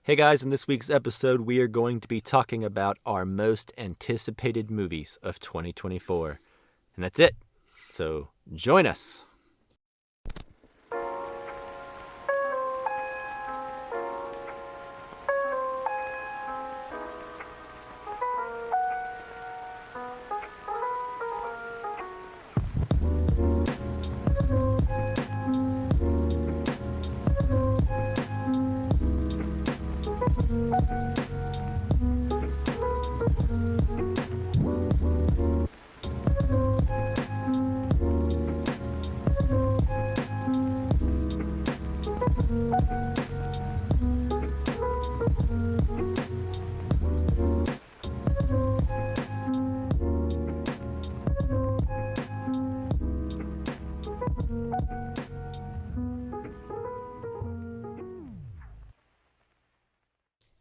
Hey guys, in this week's episode, we are going to be talking about our most anticipated movies of 2024. And that's it. So join us.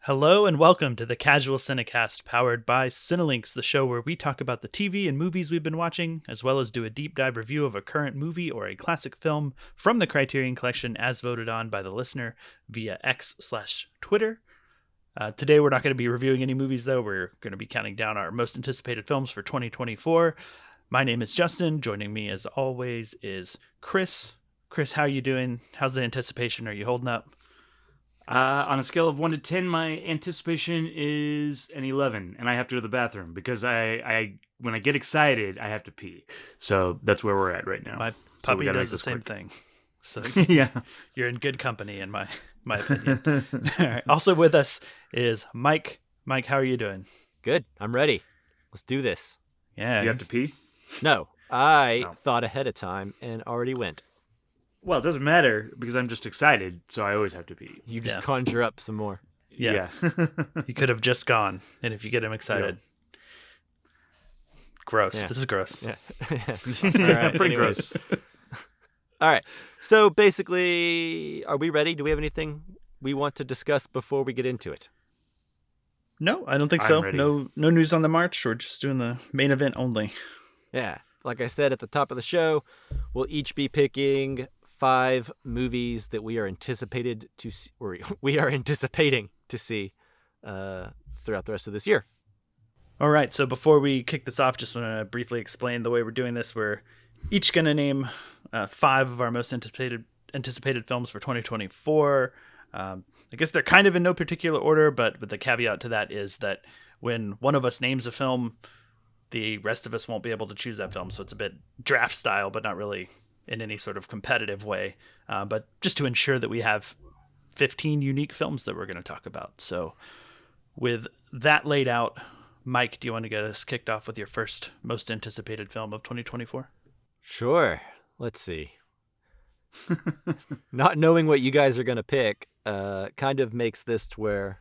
Hello and welcome to the Casual Cinecast, powered by Cinelinks, the show where we talk about the TV and movies we've been watching, as well as do a deep dive review of a current movie or a classic film from the Criterion Collection as voted on by the listener via X/Twitter. Today we're not going to be reviewing any movies, though. We're going to be counting down our most anticipated films for 2024. My name is Justin. Joining me as always is Chris. Chris, how are you doing? How's the anticipation? Are you holding up? On a scale of 1 to 10, my anticipation is an 11, and I have to go to the bathroom because I when I get excited, I have to pee. So that's where we're at right now. My puppy does the same thing. So yeah, you're in good company, in my opinion. All right. Also with us is Mike. Mike, how are you doing? Good. I'm ready. Let's do this. Yeah. Do you have to pee? No, I thought ahead of time and already went. Well, it doesn't matter because I'm just excited, so I always have to pee. You just conjure up some more. Yeah. He could have just gone, and if you get him excited. Yeah. Gross. Yeah. This is gross. Yeah. All right. Pretty gross. All right. So basically, are we ready? Do we have anything we want to discuss before we get into it? No, I don't think so. No news on the march. We're just doing the main event only. Yeah. Like I said at the top of the show, we'll each be picking 5 movies that we are anticipating to see throughout the rest of this year. All right, so before we kick this off, just want to briefly explain the way we're doing this. We're each going to name 5 of our most anticipated films for 2024. I guess they're kind of in no particular order, but the caveat to that is that when one of us names a film, the rest of us won't be able to choose that film. So it's a bit draft style, but not really in any sort of competitive way, but just to ensure that we have 15 unique films that we're going to talk about. So with that laid out, Mike, do you want to get us kicked off with your first most anticipated film of 2024? Sure. Let's see. Not knowing what you guys are going to pick kind of makes this to where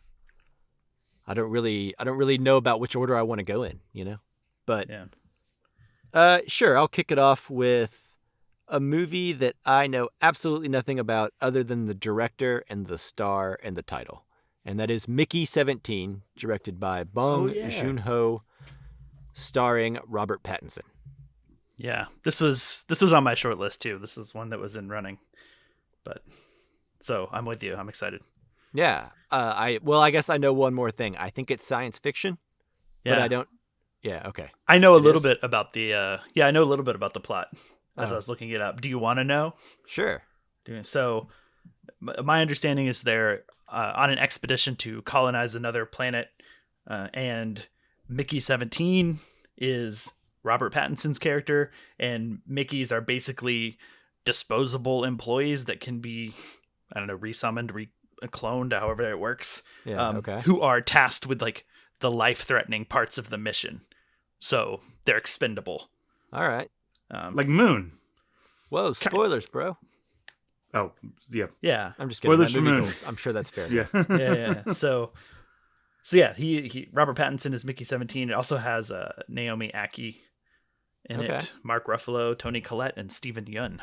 I don't really know about which order I want to go in, you know? But sure, I'll kick it off with a movie that I know absolutely nothing about other than the director and the star and the title. And that is Mickey 17, directed by Bong Joon-ho, starring Robert Pattinson. Yeah, this was on my short list too. This is one that was in running. But so I'm with you. I'm excited. Yeah. I guess I know one more thing. I think it's science fiction, but I don't. Yeah, okay. I know a little bit about the I know a little bit about the plot as I was looking it up. Do you want to know? Sure. So my understanding is they're on an expedition to colonize another planet, and Mickey 17 is Robert Pattinson's character, and Mickeys are basically disposable employees that can be, I don't know, resummoned, cloned, however it works. Yeah, okay. Who are tasked with like the life-threatening parts of the mission. So they're expendable. All right. Like Moon. Whoa, spoilers, bro. Oh, yeah. Yeah. I'm just kidding. Spoilers for Moon. I'm sure that's fair. Yeah. Yeah. So yeah, he Robert Pattinson is Mickey 17. It also has Naomi Ackie in it, Mark Ruffalo, Toni Collette, and Steven Yeun.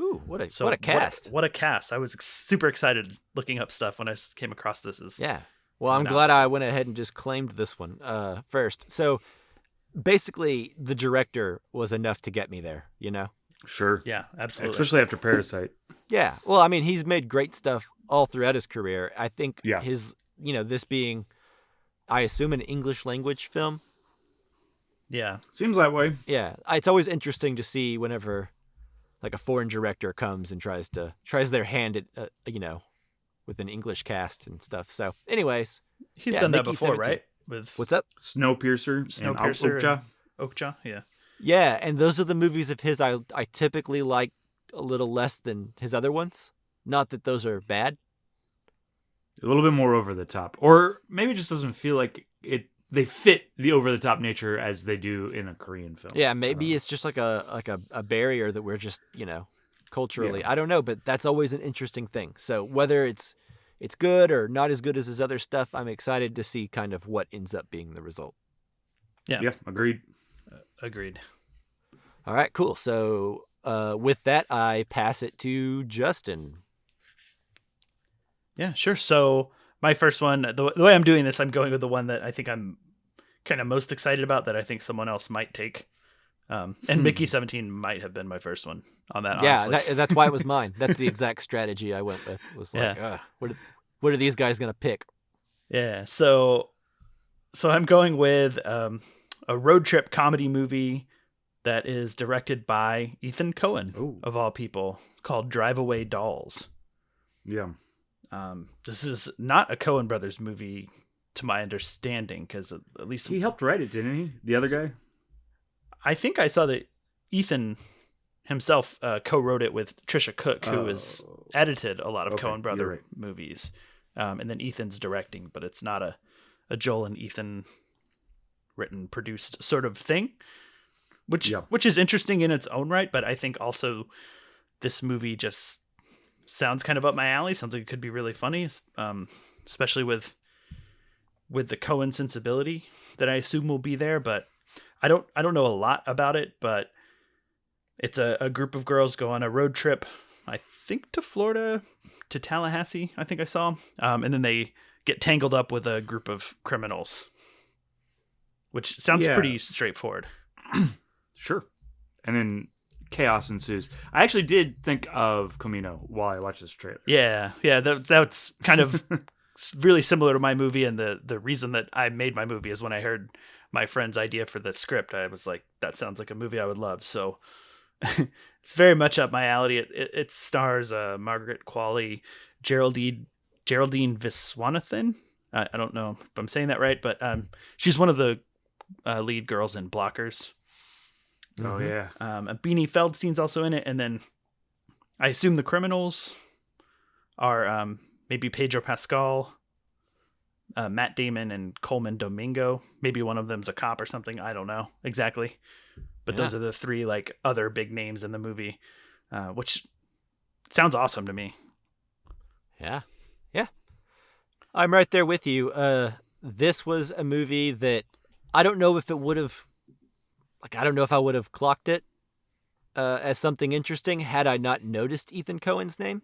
Ooh, what a cast. What a cast. I was super excited looking up stuff when I came across this. Yeah. Well, I'm glad I went ahead and just claimed this one first. So basically, the director was enough to get me there, you know? Sure. Yeah, absolutely. Especially after Parasite. Yeah. Well, I mean, he's made great stuff all throughout his career. I think his this being, I assume, an English language film. Yeah. Seems that way. Yeah. It's always interesting to see whenever like a foreign director comes and tries their hand at, with an English cast and stuff. So anyways, he's done that Mickey before, 17. right? With What's up? Snowpiercer and Okja. Okja, yeah. Yeah, and those are the movies of his I typically like a little less than his other ones. Not that those are bad. A little bit more over the top. Or maybe it just doesn't feel like they fit the over the top nature as they do in a Korean film. Yeah, maybe it's just like a barrier that we're just, culturally. I don't know, but that's always an interesting thing. So whether it's good or not as good as his other stuff, I'm excited to see kind of what ends up being the result. Yeah, agreed. Agreed. All right, cool. So with that, I pass it to Justin. Yeah, sure. So my first one, the way I'm doing this, I'm going with the one that I think I'm kind of most excited about that I think someone else might take. And Mickey 17 might have been my first one on that. Yeah, that's why it was mine. That's the exact strategy I went with. Was like, what are these guys gonna pick? Yeah, so I'm going with a road trip comedy movie that is directed by Ethan Coen, of all people, called Drive Away Dolls. Yeah. This is not a Coen Brothers movie, to my understanding, because at least he helped write it, didn't he? The other guy? I think I saw that Ethan himself co-wrote it with Trisha Cook, who has edited a lot of Coen Brother movies. And then Ethan's directing, but it's not a Joel and Ethan written, produced sort of thing, which is interesting in its own right. But I think also this movie just sounds kind of up my alley. Sounds like it could be really funny, especially with the Coen sensibility that I assume will be there. But I don't know a lot about it, but it's a group of girls go on a road trip, I think to Florida, to Tallahassee, I think I saw. And then they get tangled up with a group of criminals, which sounds pretty straightforward. Sure. And then chaos ensues. I actually did think of Camino while I watched this trailer. Yeah. That's kind of really similar to my movie. And the reason that I made my movie is when I heard my friend's idea for the script, I was like, that sounds like a movie I would love. So it's very much up my alley. It stars Margaret Qualley, Geraldine Viswanathan. I don't know if I'm saying that right, but she's one of the lead girls in Blockers. Oh, yeah. Beanie Feldstein's also in it. And then I assume the criminals are maybe Pedro Pascal, Matt Damon, and Coleman Domingo. Maybe one of them's a cop or something. I don't know exactly. But those are the three like other big names in the movie, which sounds awesome to me. Yeah. I'm right there with you. This was a movie that I don't know if it would have, I don't know if I would have clocked it as something interesting had I not noticed Ethan Coen's name.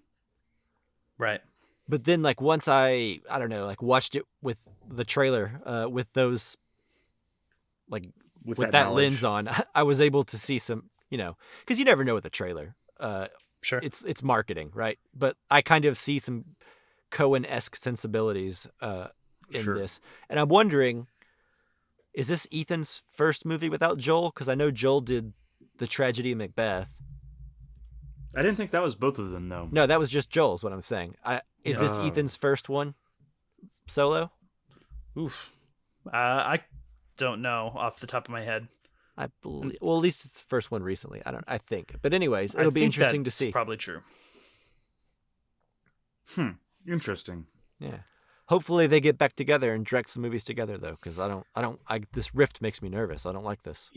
Right. But then once I don't know, watched it with the trailer, with those, with that lens on, I was able to see some, because you never know with a trailer. Sure. It's marketing, right? But I kind of see some Coen-esque sensibilities in this. And I'm wondering, is this Ethan's first movie without Joel? Because I know Joel did The Tragedy of Macbeth. I didn't think that was both of them, though. No, that was just Joel's, what I'm saying. Is this Ethan's first one solo? Oof. I don't know off the top of my head. I believe. Well, at least it's the first one recently. I think. But anyways, it'll be interesting to see. Probably true. Interesting. Yeah. Hopefully they get back together and direct some movies together, though, because this rift makes me nervous. I don't like this.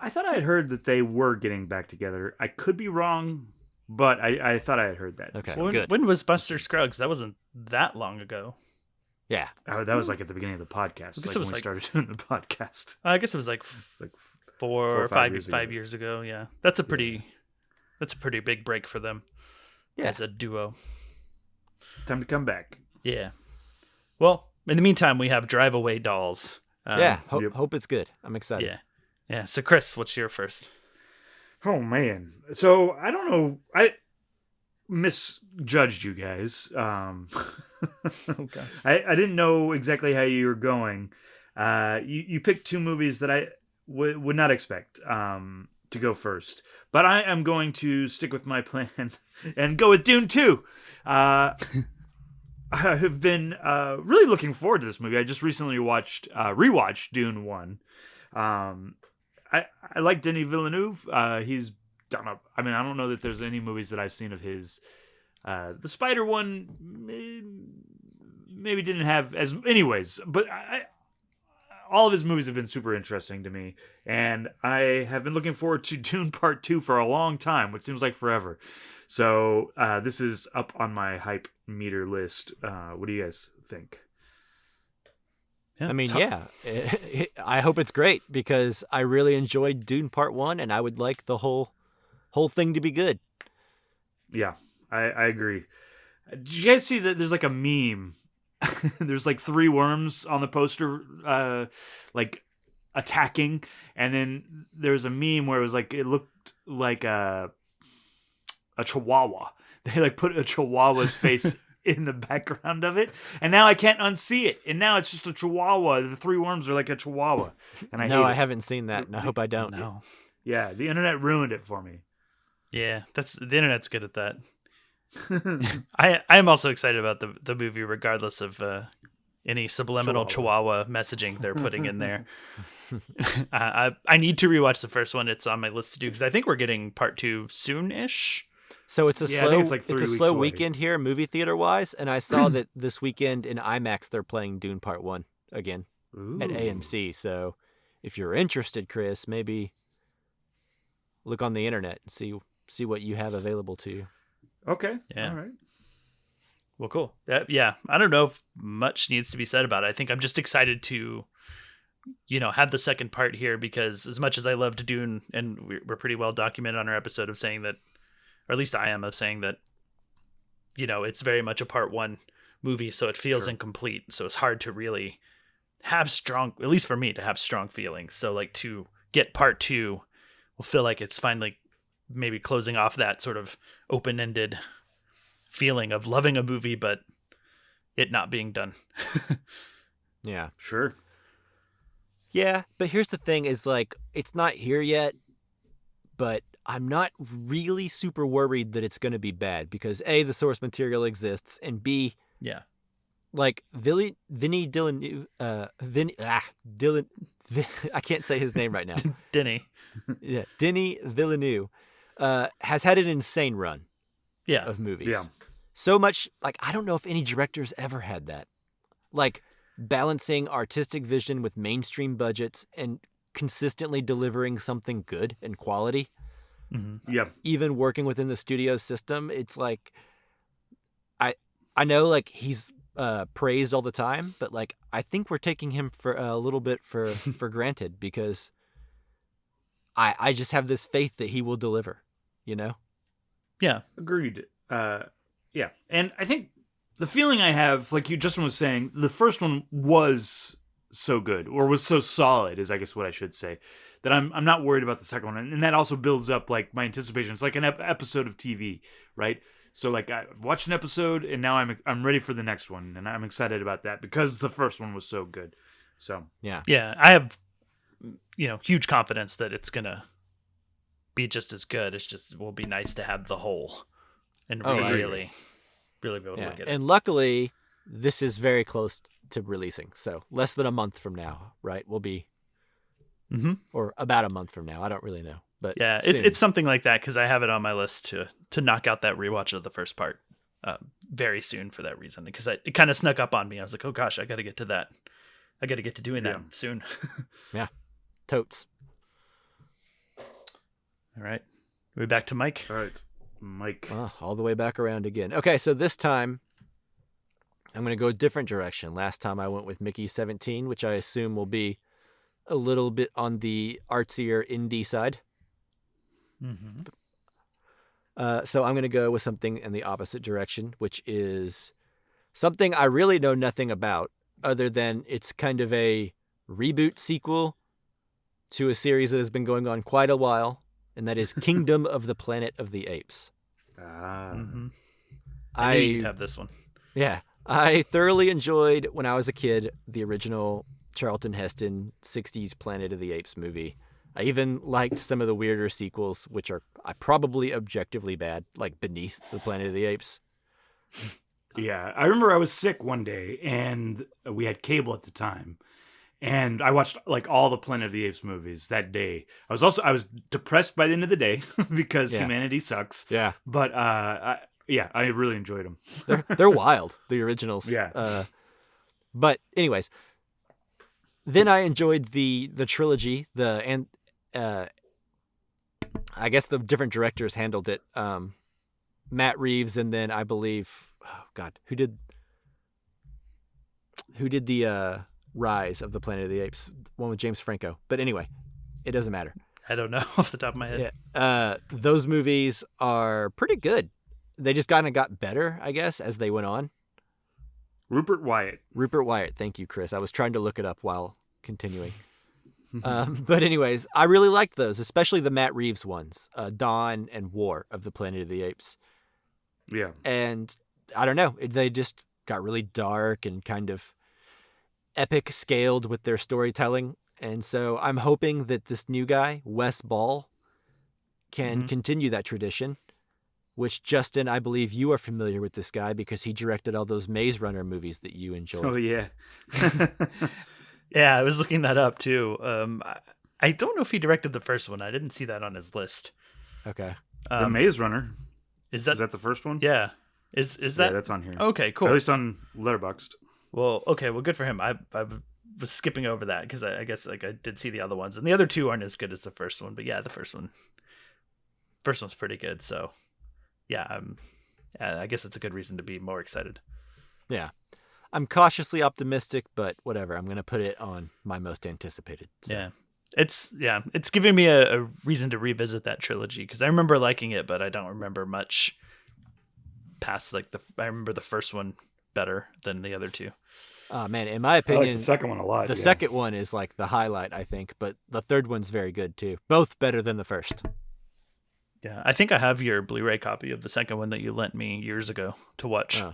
I thought I had heard that they were getting back together. I could be wrong, but I thought I had heard that. Okay, good. When was Buster Scruggs? That wasn't that long ago. Yeah. That was at the beginning of the podcast. When we started doing the podcast. I guess it was like 4 or 5 years ago. Yeah. That's a pretty big break for them as a duo. Time to come back. Yeah. Well, in the meantime, we have Drive Away Dolls. Hope it's good. I'm excited. Yeah. Yeah. So, Chris, what's your first? Oh, man. So, I don't know. misjudged you guys. Okay. I didn't know exactly how you were going. You picked two movies that I would not expect to go first, but I am going to stick with my plan and go with Dune 2. I have been really looking forward to this movie. I just recently rewatched Dune 1. I like Denis Villeneuve. He's done I don't know that there's any movies that I've seen of his. The Spider one maybe didn't have as. Anyways, but all of his movies have been super interesting to me, and I have been looking forward to Dune Part 2 for a long time, which seems like forever. So this is up on my hype meter list. What do you guys think? Yeah, I mean, I hope it's great because I really enjoyed Dune Part 1, and I would like the whole thing to be good. Yeah, I agree. Did you guys see that there's like a meme? There's like 3 worms on the poster, like attacking, and then there's a meme where it looked like a chihuahua. They like put a chihuahua's face in the background of it, and now I can't unsee it. And now it's just a chihuahua. The 3 worms are like a chihuahua, and I haven't seen that, and I hope I don't. No. Yeah, the internet ruined it for me. Yeah, the internet's good at that. I am also excited about the movie, regardless of any subliminal chihuahua messaging they're putting in there. I need to rewatch the first one. It's on my list to do because I think we're getting part 2 soon-ish. So it's a slow away. weekend here, movie theater wise, and I saw that this weekend in IMAX they're playing Dune Part 1 again. Ooh. At AMC. So if you're interested, Chris, maybe look on the internet and see what you have available to you. Okay. Yeah. All right. Well, cool. Yeah. I don't know if much needs to be said about it. I think I'm just excited to, have the second part here because as much as I loved Dune, and we're pretty well documented on our episode of saying that, or at least I am, of saying that, it's very much a part 1 movie, so it feels incomplete. So it's hard to really have strong, at least for me, to have strong feelings. So like to get part 2 will feel like it's finally maybe closing off that sort of open-ended feeling of loving a movie, but it not being done. Yeah. Sure. Yeah, but here's the thing is like, it's not here yet, but I'm not really super worried that it's going to be bad because A, the source material exists, and B, like Denis Villeneuve, I can't say his name right now. Denis Villeneuve has had an insane run of movies. Yeah. So much, like, I don't know if any directors ever had that. Like, balancing artistic vision with mainstream budgets and consistently delivering something good and quality. Mm-hmm. Yeah. Even working within the studio system, it's like, I know, like, he's praised all the time, but, like, I think we're taking him for a little bit for granted because I just have this faith that he will deliver, Yeah. Agreed. Yeah. And I think the feeling I have, like Justin was saying, the first one was so good, or was so solid, is I guess what I should say, that I'm not worried about the second one. And that also builds up like my anticipation. It's like an episode of TV, right? So like I watched an episode and now I'm ready for the next one, and I'm excited about that because the first one was so good. So yeah, I have huge confidence that it's gonna be just as good. It's just will be nice to have the whole and really be able to look at it. And luckily, this is very close to releasing, so less than a month from now, right? We'll be, or about a month from now. I don't really know, but yeah, it's something like that because I have it on my list to knock out that rewatch of the first part very soon for that reason, because it kind of snuck up on me. I was like, oh gosh, I got to get to that. I got to get to doing that soon. Yeah, totes. All right, we back to Mike. All right, Mike. All the way back around again. Okay, so this time I'm going to go a different direction. Last time I went with Mickey 17, which I assume will be a little bit on the artsier indie side. Mm-hmm. So I'm going to go with something in the opposite direction, which is something I really know nothing about, other than it's kind of a reboot sequel to a series that has been going on quite a while, and that is Kingdom of the Planet of the Apes. Mm-hmm. I knew you'd have this one. Yeah. I thoroughly enjoyed, when I was a kid, the original Charlton Heston 60s Planet of the Apes movie. I even liked some of the weirder sequels, which are probably objectively bad, like Beneath the Planet of the Apes. Yeah, I remember I was sick one day, and we had cable at the time, and I watched like all the Planet of the Apes movies that day. I was depressed by the end of the day because humanity sucks. Yeah, but I really enjoyed them. They're wild, the originals. Yeah. But anyways, then I enjoyed the trilogy. I guess the different directors handled it. Matt Reeves, and then I believe, oh God, who did the Rise of the Planet of the Apes? One with James Franco. But anyway, it doesn't matter. I don't know off the top of my head. Yeah. Those movies are pretty good. They just kind of got better, I guess, as they went on. Rupert Wyatt. Thank you, Chris. I was trying to look it up while continuing. But anyways, I really liked those, especially the Matt Reeves ones, Dawn and War of the Planet of the Apes. Yeah. And I don't know, they just got really dark and kind of epic scaled with their storytelling. And so I'm hoping that this new guy, Wes Ball, can continue that tradition, which, Justin, I believe you are familiar with this guy because he directed all those Maze Runner movies that you enjoyed. Oh, yeah. Yeah, I was looking that up too. I don't know if he directed the first one. I didn't see that on his list. Okay. The Maze Runner. Is that the first one? Yeah. Is that? Yeah, that's on here. Okay, cool. Or at least on Letterboxd. Well, okay, well, good for him. I was skipping over that because I guess like I did see the other ones, and the other two aren't as good as the first one. But yeah, the first one's pretty good. So yeah, I guess it's a good reason to be more excited. Yeah. I'm cautiously optimistic, but whatever. I'm going to put it on my most anticipated. So. Yeah. It's giving me a reason to revisit that trilogy because I remember liking it, but I don't remember much past I remember the first one better than the other two. Man, in my opinion, I like the second one a lot. The second one is like the highlight, I think, but the third one's very good too. Both better than the first. Yeah, I think I have your Blu-ray copy of the second one that you lent me years ago to watch. Oh.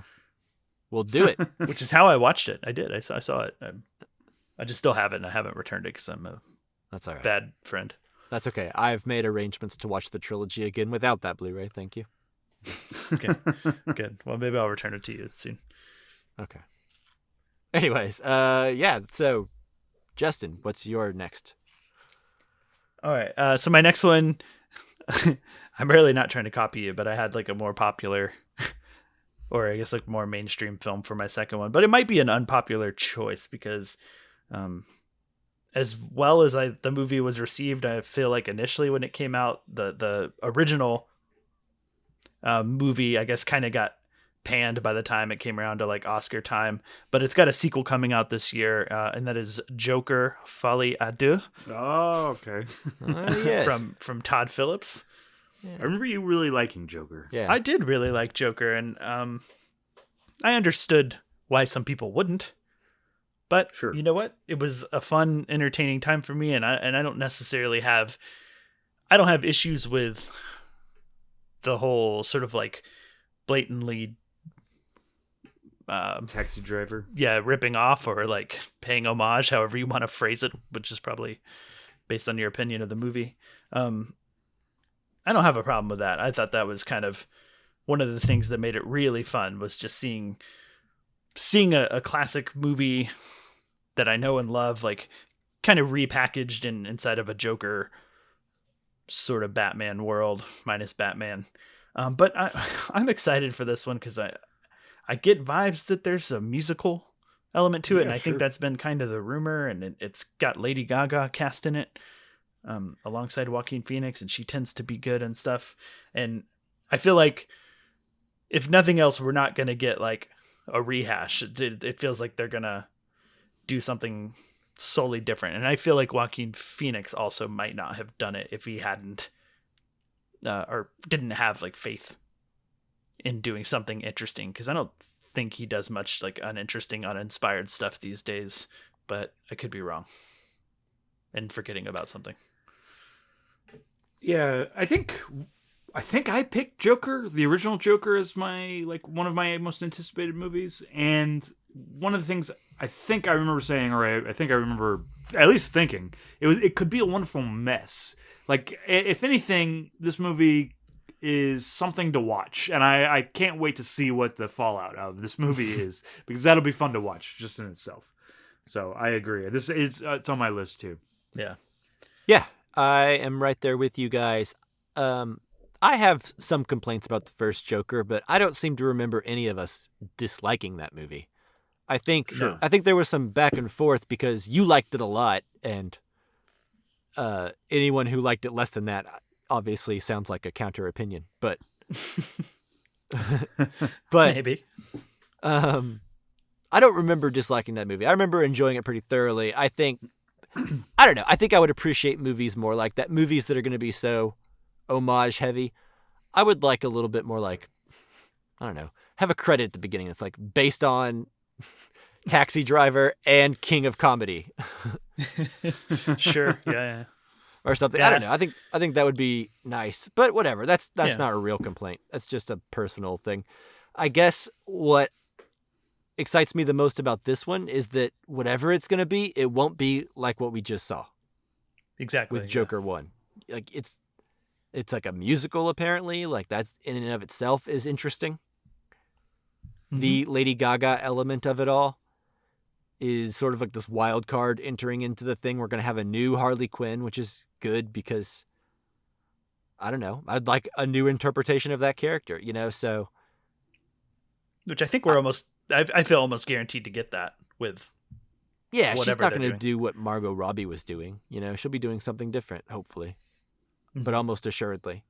We'll do it. Which is how I watched it. I did. I saw it. I just still have it, and I haven't returned it because I'm a That's all right. bad friend. That's okay. I've made arrangements to watch the trilogy again without that Blu-ray. Thank you. Okay, good. Well, maybe I'll return it to you soon. Okay. Anyways, yeah. So, Justin, what's your next? All right. So my next one, I'm really not trying to copy you, but I had like a more popular, or I guess like more mainstream film for my second one. But it might be an unpopular choice because, as well as the movie was received, I feel like initially when it came out, the original movie, I guess, kind of got panned by the time it came around to like Oscar time, but it's got a sequel coming out this year, and that is Joker: Folie à Deux. Oh, okay. Yes. from Todd Phillips. Yeah. I remember you really liking Joker. Yeah, I did really like Joker, and I understood why some people wouldn't. But sure. You know what? It was a fun, entertaining time for me, and I don't necessarily have issues with the whole sort of like blatantly Taxi Driver. Yeah, ripping off or like paying homage, however you want to phrase it, which is probably based on your opinion of the movie. I don't have a problem with that. I thought that was kind of one of the things that made it really fun was just seeing a classic movie that I know and love, like kind of repackaged inside of a Joker sort of Batman world minus Batman. But I'm excited for this one because I get vibes that there's a musical element to it, and I think that's been kind of the rumor, and it's got Lady Gaga cast in it alongside Joaquin Phoenix, and she tends to be good and stuff. And I feel like if nothing else, we're not going to get like a rehash. It feels like they're going to do something solely different. And I feel like Joaquin Phoenix also might not have done it if he hadn't or didn't have like faith in doing something interesting, because I don't think he does much like uninteresting, uninspired stuff these days, but I could be wrong and forgetting about something. Yeah, I think I think I picked Joker, the original Joker, as my one of my most anticipated movies, and one of the things I think I remember saying, or I think I remember at least thinking, it could be a wonderful mess. Like, if anything, this movie is something to watch, and I can't wait to see what the fallout of this movie is, because that'll be fun to watch just in itself. So I agree. This is it's on my list too. Yeah, I am right there with you guys. I have some complaints about the first Joker, but I don't seem to remember any of us disliking that movie. I think there was some back and forth because you liked it a lot, and anyone who liked it less than that obviously sounds like a counter opinion. But Maybe. I don't remember disliking that movie. I remember enjoying it pretty thoroughly. I think I would appreciate movies more like that. Movies that are going to be so homage heavy. I would like a little bit more like, I don't know, have a credit at the beginning that's like based on Taxi Driver and King of Comedy. Sure. Yeah. Or something. Yeah. I don't know. I think that would be nice. But whatever. That's not a real complaint. That's just a personal thing. I guess what excites me the most about this one is that whatever it's going to be, it won't be like what we just saw. Exactly. With Joker 1. Like it's like a musical apparently. Like that's in and of itself is interesting. Mm-hmm. The Lady Gaga element of it all is sort of like this wild card entering into the thing. We're going to have a new Harley Quinn, which is good because I don't know. I'd like a new interpretation of that character, so. Which I think we're I feel almost guaranteed to get that with. Yeah, she's not going to do what Margot Robbie was doing. She'll be doing something different, hopefully, but almost assuredly.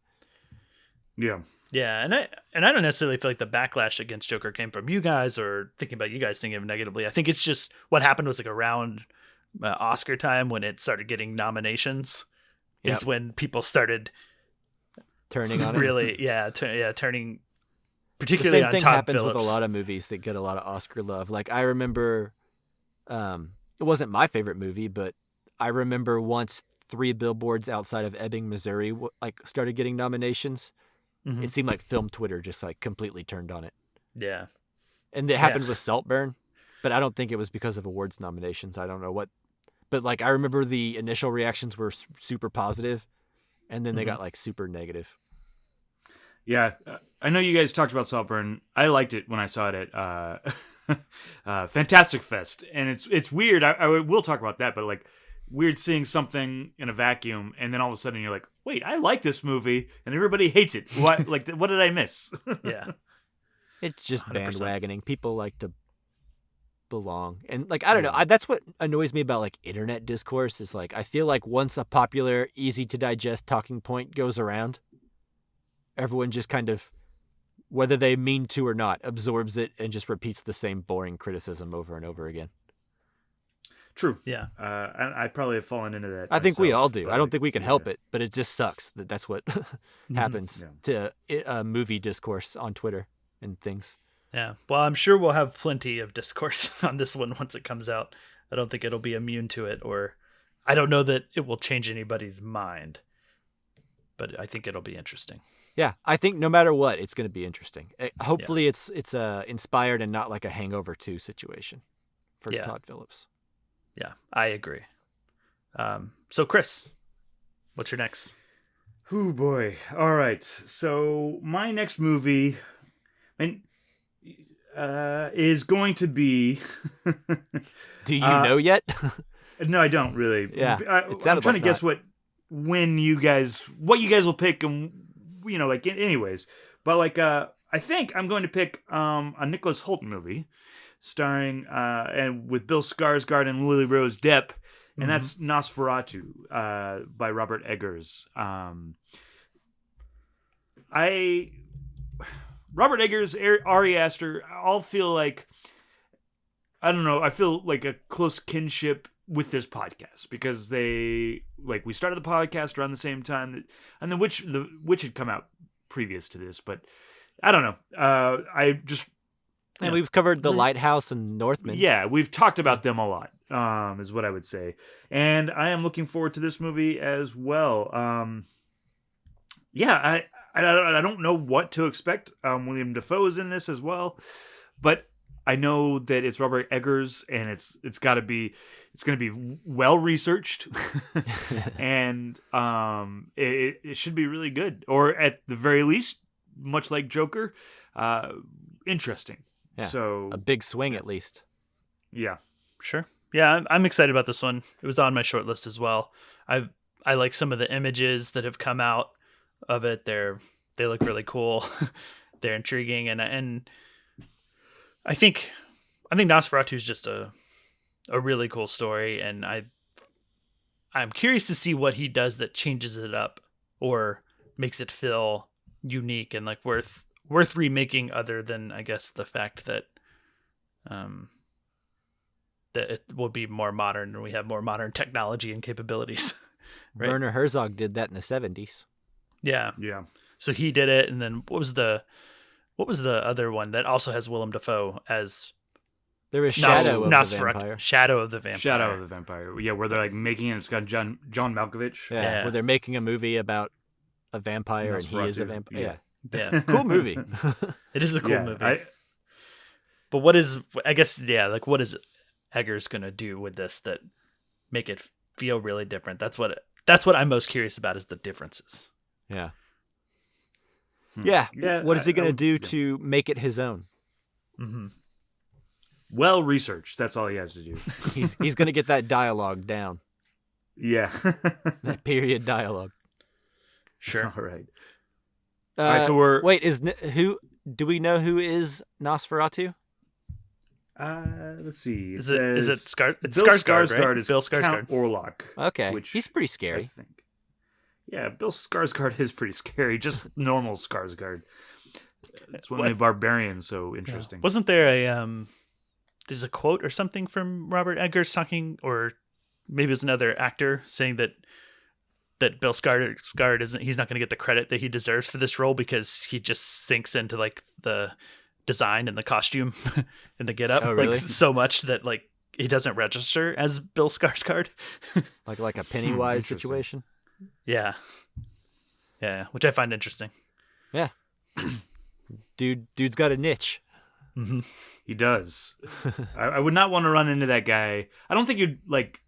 Yeah. Yeah, and I don't necessarily feel like the backlash against Joker came from you guys or thinking about you guys thinking of it negatively. I think it's just what happened was like around Oscar time when it started getting nominations is when people started turning on it. Really, turning. Particularly the same thing Todd happens Phillips. with a lot of movies that get a lot of Oscar love. Like I remember, it wasn't my favorite movie, but I remember once 3 Billboards Outside of Ebbing, Missouri, started getting nominations. Mm-hmm. It seemed like film Twitter just completely turned on it. Yeah, and it happened with Saltburn, but I don't think it was because of awards nominations. I don't know what, but I remember the initial reactions were super positive, and then they got super negative. Yeah, I know you guys talked about Saltburn. I liked it when I saw it at Fantastic Fest, and it's weird. I will talk about that, but weird seeing something in a vacuum, and then all of a sudden you're like, wait, I like this movie, and everybody hates it. What what did I miss? Yeah, it's just 100%. Bandwagoning. People like to belong, and I don't know. That's what annoys me about internet discourse is I feel like once a popular, easy to digest talking point goes around, everyone just kind of, whether they mean to or not, absorbs it and just repeats the same boring criticism over and over again. True. Yeah. I probably have fallen into that. I think we all do. I don't think we can help it, but it just sucks that that's what happens to movie discourse on Twitter and things. Yeah. Well, I'm sure we'll have plenty of discourse on this one once it comes out. I don't think it'll be immune to it, or I don't know that it will change anybody's mind, but I think it'll be interesting. Yeah, I think no matter what, it's going to be interesting. Hopefully it's inspired and not like a Hangover 2 situation for Todd Phillips. Yeah, I agree. So, Chris, what's your next? Oh, boy. All right. So, my next movie is going to be... Do you know yet? No, I don't really. Yeah, I'm trying to guess what you guys will pick and, anyways. But, I think I'm going to pick a Nicholas Hoult movie starring and with Bill Skarsgård and Lily Rose Depp, and that's Nosferatu by Robert Eggers. Robert Eggers, Ari Aster, all feel like, I don't know, I feel like a close kinship with this podcast because we started the podcast around the same time and The Witch had come out previous to this, but I don't know. And we've covered The Lighthouse and Northman. Yeah, we've talked about them a lot, is what I would say. And I am looking forward to this movie as well. I I don't know what to expect. William Dafoe is in this as well, but I know that it's Robert Eggers, and it's going to be well researched, and it should be really good, or at the very least, much like Joker, interesting. Yeah, so a big swing at least. Yeah, sure. Yeah, I'm excited about this one. It was on my short list as well. I like some of the images that have come out of it. They look really cool. They're intriguing, and I think Nosferatu is just a really cool story, and I'm curious to see what he does that changes it up or makes it feel unique and like worth remaking, other than I guess the fact that that it will be more modern and we have more modern technology and capabilities. Right? Werner Herzog did that in the 70s. Yeah. So he did it, and then what was the other one that also has Willem Dafoe as? There is Shadow of the Vampire. Shadow of the Vampire. Shadow of the Vampire. Yeah, where they're like making it. It's got John Malkovich. Yeah, where they're making a movie about a vampire and he is a vampire. Yeah. Cool movie. It is a cool movie. But what is Eggers gonna do with this that make it feel really different? That's what I'm most curious about, is the differences. Yeah. Yeah. What is he gonna do to make it his own? Mm-hmm. Well researched. That's all he has to do. He's gonna get that dialogue down. Yeah. That period dialogue. Sure. All right. All right. So do we know who is Nosferatu? Let's see. Is it Skarsgård? It's Bill Skarsgård, right? Is Bill Skarsgård. Count Orlok. Okay, which he's pretty scary. I think. Yeah, Bill Skarsgård is pretty scary. Just normal Skarsgård. It's one of the barbarians. So interesting. Yeah. Wasn't there there's a quote or something from Robert Eggers talking, or maybe it was another actor saying that Bill Skarsgård isn't. He's not going to get the credit that he deserves for this role because he just sinks into like the design and the costume and the get up really? Like so much that like he doesn't register as Bill Skarsgård. like a Pennywise situation. Yeah, which I find interesting. Yeah, dude's got a niche. Mm-hmm. He does. I would not want to run into that guy. I don't think you'd like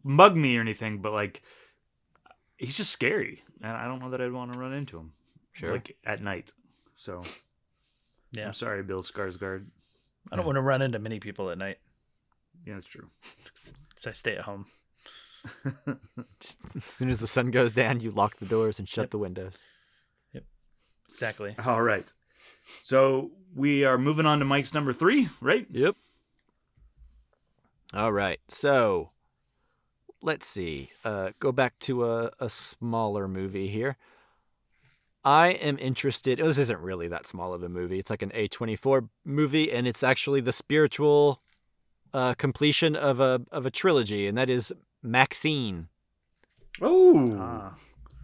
mug me or anything, but like he's just scary, and I don't know that I'd want to run into him. Sure, like at night. So. Yeah. I'm sorry, Bill Skarsgård. I don't want to run into many people at night. Yeah, that's true. Because I stay at home. Just, as soon as the sun goes down, you lock the doors and shut the windows. Yep. Exactly. All right. So we are moving on to Mike's number 3, right? Yep. All right. So let's see. Go back to a smaller movie here. I am interested. This isn't really that small of a movie. It's like an A24 movie, and it's actually the spiritual completion of a trilogy, and that is Maxine. Oh,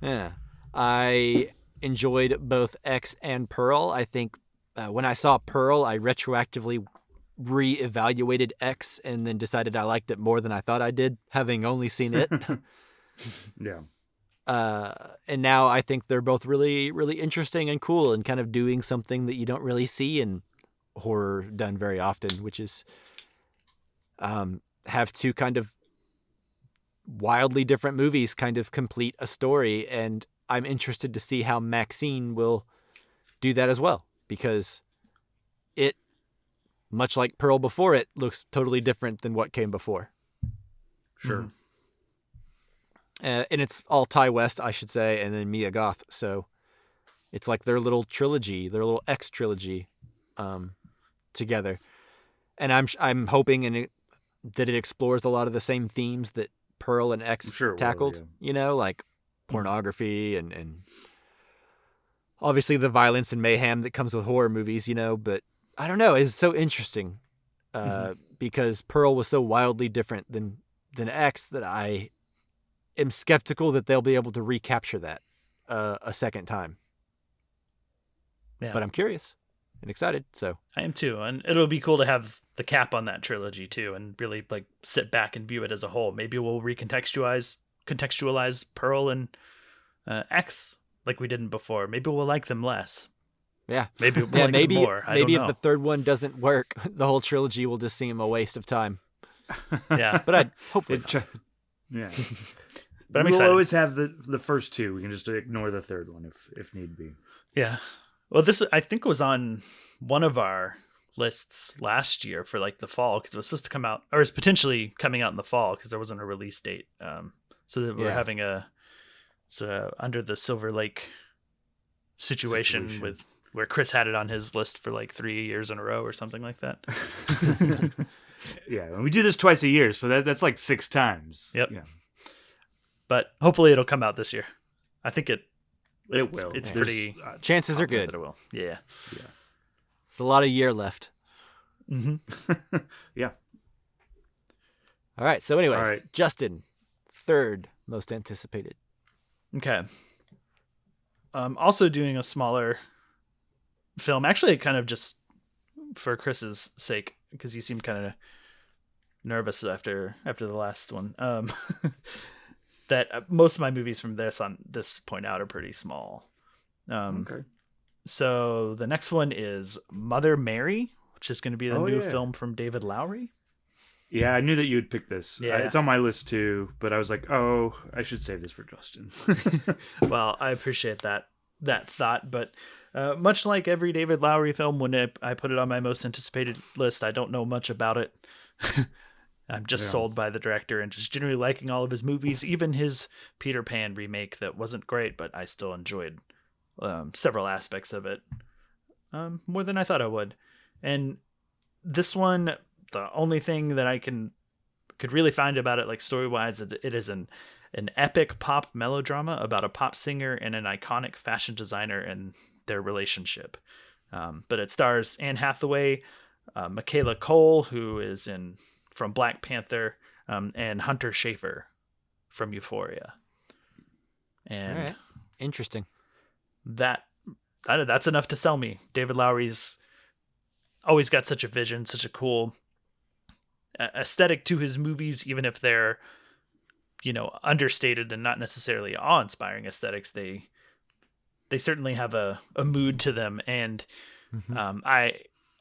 yeah. I enjoyed both X and Pearl. I think when I saw Pearl, I retroactively re-evaluated X, and then decided I liked it more than I thought I did, having only seen it. Yeah. And now I think they're both really, really interesting and cool, and kind of doing something that you don't really see in horror done very often, which is have two kind of wildly different movies kind of complete a story. And I'm interested to see how Maxine will do that as well, because it, much like Pearl before it, looks totally different than what came before. Sure. Mm-hmm. And it's all Ty West, I should say, and then Mia Goth. So it's like their little trilogy, their little X trilogy, together. And I'm hoping that it explores a lot of the same themes that Pearl and X tackled. You know, like pornography and obviously the violence and mayhem that comes with horror movies. You know, but I don't know. It's so interesting because Pearl was so wildly different than X that I am skeptical that they'll be able to recapture that a second time. Yeah. But I'm curious and excited. So I am too, and it'll be cool to have the cap on that trilogy too, and really like sit back and view it as a whole. Maybe we'll contextualize Pearl and X like we didn't before. Maybe we'll like them less. Yeah. Maybe we'll like them more. Maybe if the third one doesn't work, the whole trilogy will just seem a waste of time. Yeah. But I'd hopefully yeah. But I'm we'll excited. always have the first two. We can just ignore the third one if need be. Yeah. Well, this I think was on one of our lists last year for like the fall, because it was supposed to come out, or is potentially coming out in the fall because there wasn't a release date. So that we're having under the Silver Lake situation with where Chris had it on his list for like 3 years in a row or something like that. Yeah, and we do this twice a year, so that's like 6 times. Yep. Yeah. But hopefully it'll come out this year. I think it will. It's pretty. Chances are good. That it will. Yeah. There's a lot of year left. Mm-hmm. Yeah. All right. So, anyways, All right. Justin, third most anticipated. Okay. Also doing a smaller film. Actually, kind of just for Chris's sake, because you seemed kind of nervous after the last one. That most of my movies from this point out are pretty small. Okay. So the next one is Mother Mary, which is going to be the new film from David Lowery. Yeah, I knew that you would pick this. Yeah. It's on my list too, but I was like, oh, I should save this for Justin. Well, I appreciate that thought, but much like every David Lowery film, when I put it on my most anticipated list, I don't know much about it. I'm just sold by the director and just generally liking all of his movies, even his Peter Pan remake that wasn't great, but I still enjoyed several aspects of it more than I thought I would. And this one, the only thing that I could really find about it, like story-wise, it is an epic pop melodrama about a pop singer and an iconic fashion designer and their relationship. But it stars Anne Hathaway, Michaela Cole, who is from Black Panther, and Hunter Schafer from Euphoria. And All right. Interesting. That's enough to sell me. David Lowery's always got such a vision, such a cool aesthetic to his movies, even if they're, understated and not necessarily awe-inspiring aesthetics. They certainly have a mood to them, and I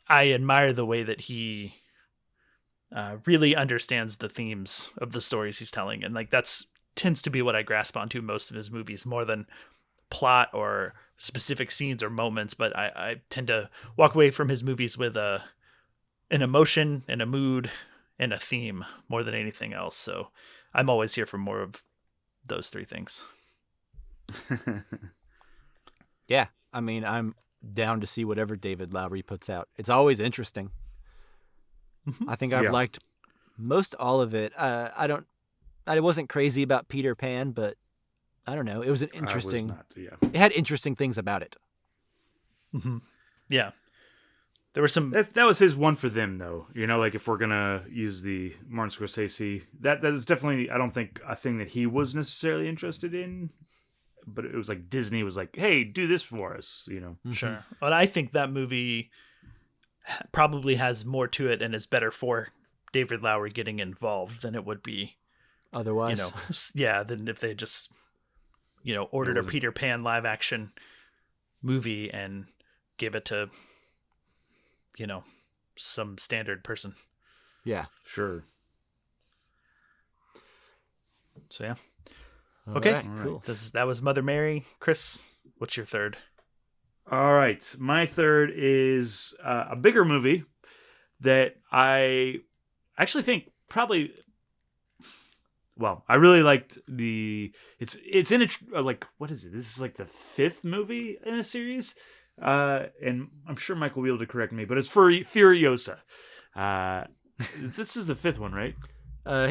admire the way that he really understands the themes of the stories he's telling, and like that's tends to be what I grasp onto most of his movies, more than plot or specific scenes or moments. But I tend to walk away from his movies with an emotion and a mood and a theme more than anything else. So I'm always here for more of those 3 things. Yeah. I mean, I'm down to see whatever David Lowery puts out. It's always interesting. I think I've liked most all of it. I wasn't crazy about Peter Pan, but I don't know. It was an interesting. It had interesting things about it. Mm-hmm. Yeah, there were some. That was his one for them, though. Like if we're gonna use the Martin Scorsese, that is definitely, I don't think, a thing that he was necessarily interested in. But it was like Disney was like, "Hey, do this for us," Sure. But I think that movie probably has more to it and is better for David Lowery getting involved than it would be otherwise. Than if they just ordered a Peter Pan live action movie and gave it to some standard person. Yeah, sure. So yeah. All okay, right, cool. That was Mother Mary. Chris, what's your third? All right, my third is a bigger movie that I actually think probably. Well, I really liked it's in a like, what is it? This is like the 5th movie in a series, and I'm sure Mike will be able to correct me, but it's Furiosa. This is the 5th one, right?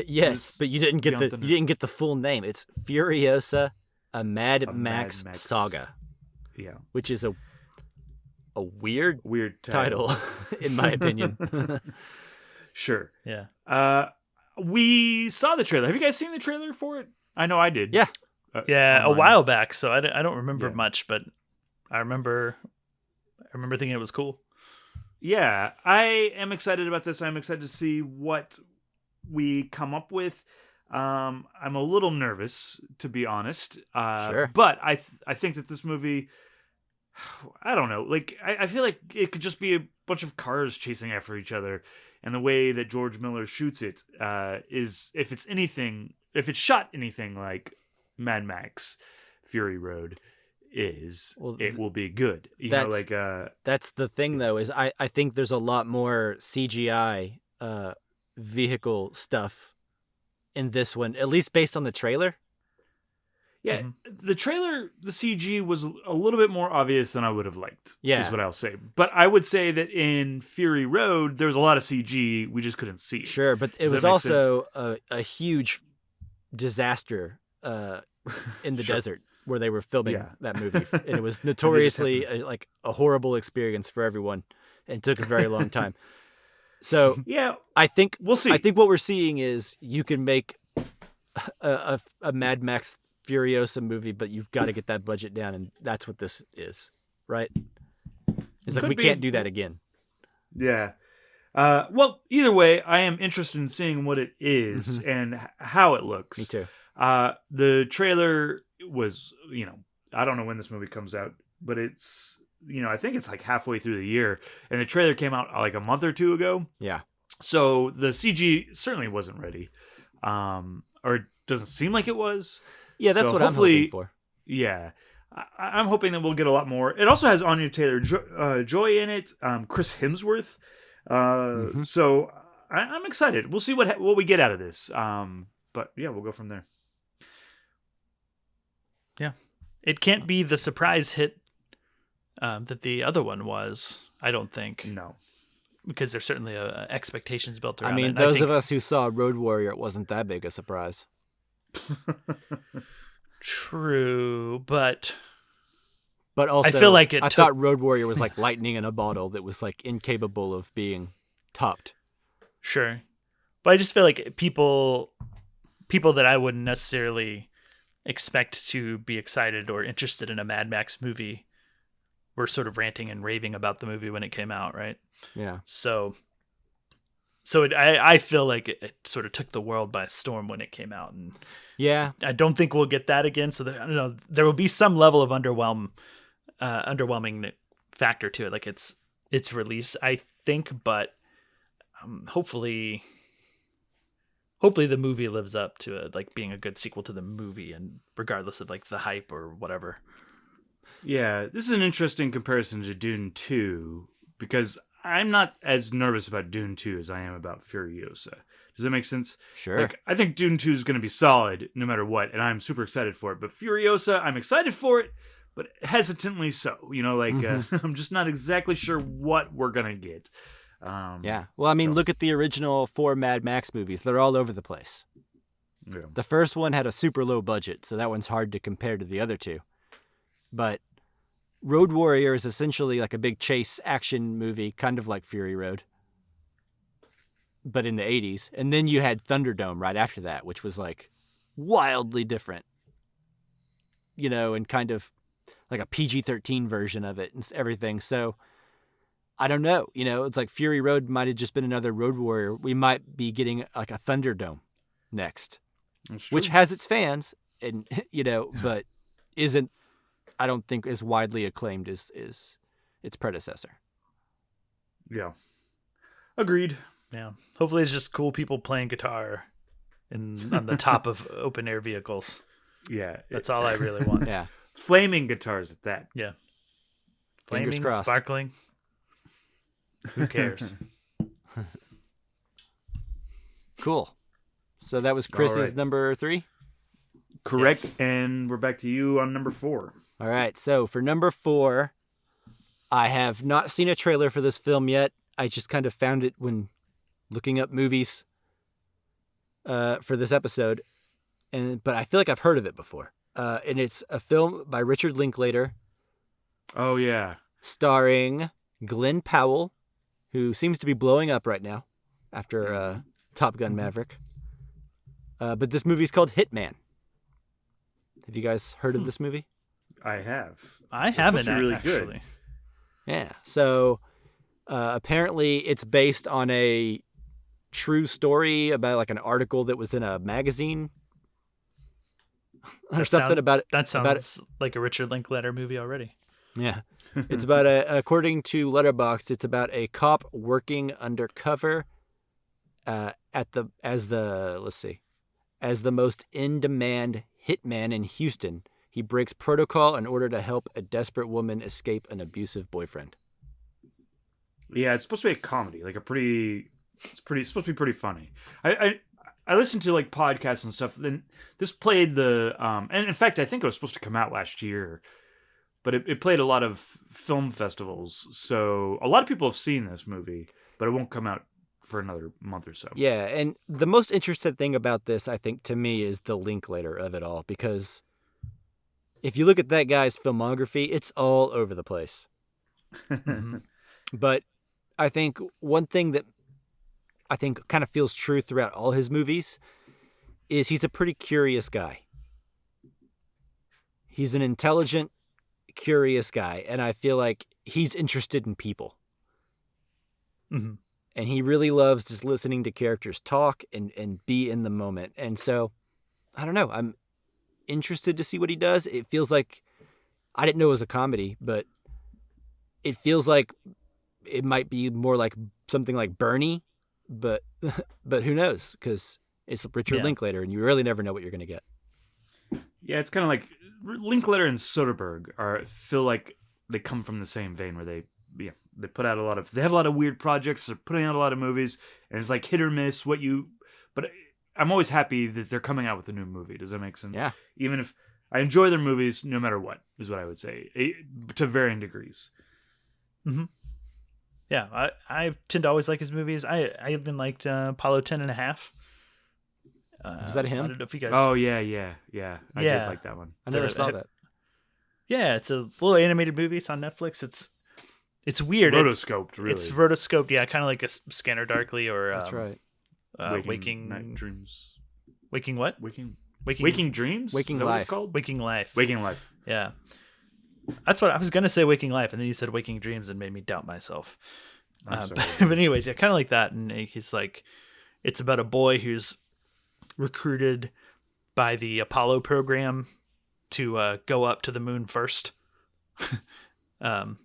Yes, but you didn't get the full name. It's Furiosa, a Mad Max saga. Yeah, which is a weird title in my opinion. Sure. Yeah. We saw the trailer. Have you guys seen the trailer for it? I know I did. Yeah. A while back, so I don't remember much, but I remember thinking it was cool. Yeah, I am excited about this. I'm excited to see what we come up with. I'm a little nervous, to be honest. Sure. But I think that this movie, I don't know. Like, I feel like it could just be a bunch of cars chasing after each other. And the way that George Miller shoots it is, if it's shot anything like Mad Max Fury Road is, Well, it will be good. That's the thing, though, is I think there's a lot more CGI vehicle stuff in this one, at least based on the trailer. Yeah, the trailer, the CG was a little bit more obvious than I would have liked, is what I'll say. But I would say that in Fury Road, there was a lot of CG, we just couldn't see it. Sure, but it was also a huge disaster in the desert where they were filming that movie. And it was notoriously a horrible experience for everyone and took a very long time. So yeah, I think we'll see. I think what we're seeing is you can make a Mad Max Furiosa movie, but you've got to get that budget down, and that's what this is, right? It's like we can't do that again. Yeah. Well, either way, I am interested in seeing what it is and how it looks. Me too. The trailer was, I don't know when this movie comes out, but it's, I think it's like halfway through the year, and the trailer came out like a month or two ago. Yeah. So the CG certainly wasn't ready, or it doesn't seem like it was. Yeah, that's what I'm hoping for. Yeah. I'm hoping that we'll get a lot more. It also has Anya Taylor-Joy in it, Chris Hemsworth. So I'm excited. We'll see what we get out of this. But yeah, we'll go from there. Yeah. It can't be the surprise hit that the other one was, I don't think. No. Because there's certainly expectations built around it. I mean, those of us who saw Road Warrior, it wasn't that big a surprise. True, but also, I feel like I thought Road Warrior was like lightning in a bottle that was like incapable of being topped. Sure, but I just feel like people that I wouldn't necessarily expect to be excited or interested in a Mad Max movie were sort of ranting and raving about the movie when it came out, right? Yeah. So I feel like it sort of took the world by storm when it came out, and yeah, I don't think we'll get that again. So I don't know. There will be some level of underwhelming factor to it, like its release, I think. But hopefully the movie lives up to it, like being a good sequel to the movie, and regardless of like the hype or whatever. Yeah, this is an interesting comparison to Dune 2 because I'm not as nervous about Dune 2 as I am about Furiosa. Does that make sense? Sure. Like, I think Dune 2 is going to be solid no matter what, and I'm super excited for it. But Furiosa, I'm excited for it, but hesitantly so. I'm just not exactly sure what we're going to get. Yeah. Well, I mean, look at the original 4 Mad Max movies. They're all over the place. Yeah. The first one had a super low budget, so that one's hard to compare to the other two. But Road Warrior is essentially like a big chase action movie, kind of like Fury Road, but in the 80s. And then you had Thunderdome right after that, which was like wildly different, and kind of like a PG-13 version of it and everything. So I don't know, it's like Fury Road might have just been another Road Warrior. We might be getting like a Thunderdome next, which has its fans and, but isn't, I don't think, as widely acclaimed as its predecessor. Yeah. Agreed. Yeah. Hopefully it's just cool people playing guitar on the top of open air vehicles. Yeah. That's all I really want. Yeah. Flaming guitars at that. Yeah. Fingers Flaming, crossed. sparkling. Who cares? Cool. So that was Chris's number 3? Correct. Yes. And we're back to you on number 4. All right, so for number 4, I have not seen a trailer for this film yet. I just kind of found it when looking up movies for this episode, but I feel like I've heard of it before. And it's a film by Richard Linklater. Oh, yeah. Starring Glenn Powell, who seems to be blowing up right now after Top Gun Maverick. But this movie's called Hitman. Have you guys heard of this movie? I have. I haven't really actually. Good. Yeah. So apparently it's based on a true story about like an article that was in a magazine or something about it. That about sounds like a Richard Linklater movie already. Yeah. It's about according to Letterboxd, it's about a cop working undercover as the most in-demand hitman in Houston. He breaks protocol in order to help a desperate woman escape an abusive boyfriend. Yeah, it's supposed to be a comedy, like it's supposed to be pretty funny. I listened to like podcasts and stuff. Then this played and in fact, I think it was supposed to come out last year, but it played a lot of film festivals. So a lot of people have seen this movie, but it won't come out for another month or so. Yeah, and the most interesting thing about this, I think, to me, is the Linklater of it all, because if you look at that guy's filmography, it's all over the place. Mm-hmm. But I think one thing that I think kind of feels true throughout all his movies is he's a pretty curious guy. He's an intelligent, curious guy, and I feel like he's interested in people. Mm-hmm. And he really loves just listening to characters talk and be in the moment. And so, I don't know, I'm interested to see what he does. It feels like, I didn't know it was a comedy, but it feels like it might be more like something like Bernie, but who knows? Because it's Richard Linklater, and you really never know what you're going to get. Yeah, it's kind of like Linklater and Soderbergh feel like they come from the same vein, where they put out they have a lot of weird projects. They're putting out a lot of movies, and it's like hit or miss. But I'm always happy that they're coming out with a new movie. Does that make sense? Yeah. Even if I enjoy their movies, no matter what, is what I would say, to varying degrees. Mm-hmm. Yeah, I tend to always like his movies. I even liked Apollo 10.5. Was that him? I don't know if you guys. Oh yeah. I did like that one. I never saw that. Yeah, it's a little animated movie. It's on Netflix. It's weird. Rotoscoped, really. It's rotoscoped, yeah, kind of like a Scanner Darkly or That's right. Waking Night Dreams. Waking what? Waking Waking Dreams. Is that Life. what it's called? Waking Life. Waking Life. Yeah, that's what I was gonna say. Waking Life, and then you said Waking Dreams, and made me doubt myself. Sorry. But anyways, yeah, kind of like that. And he's like, it's about a boy who's recruited by the Apollo program to go up to the moon first.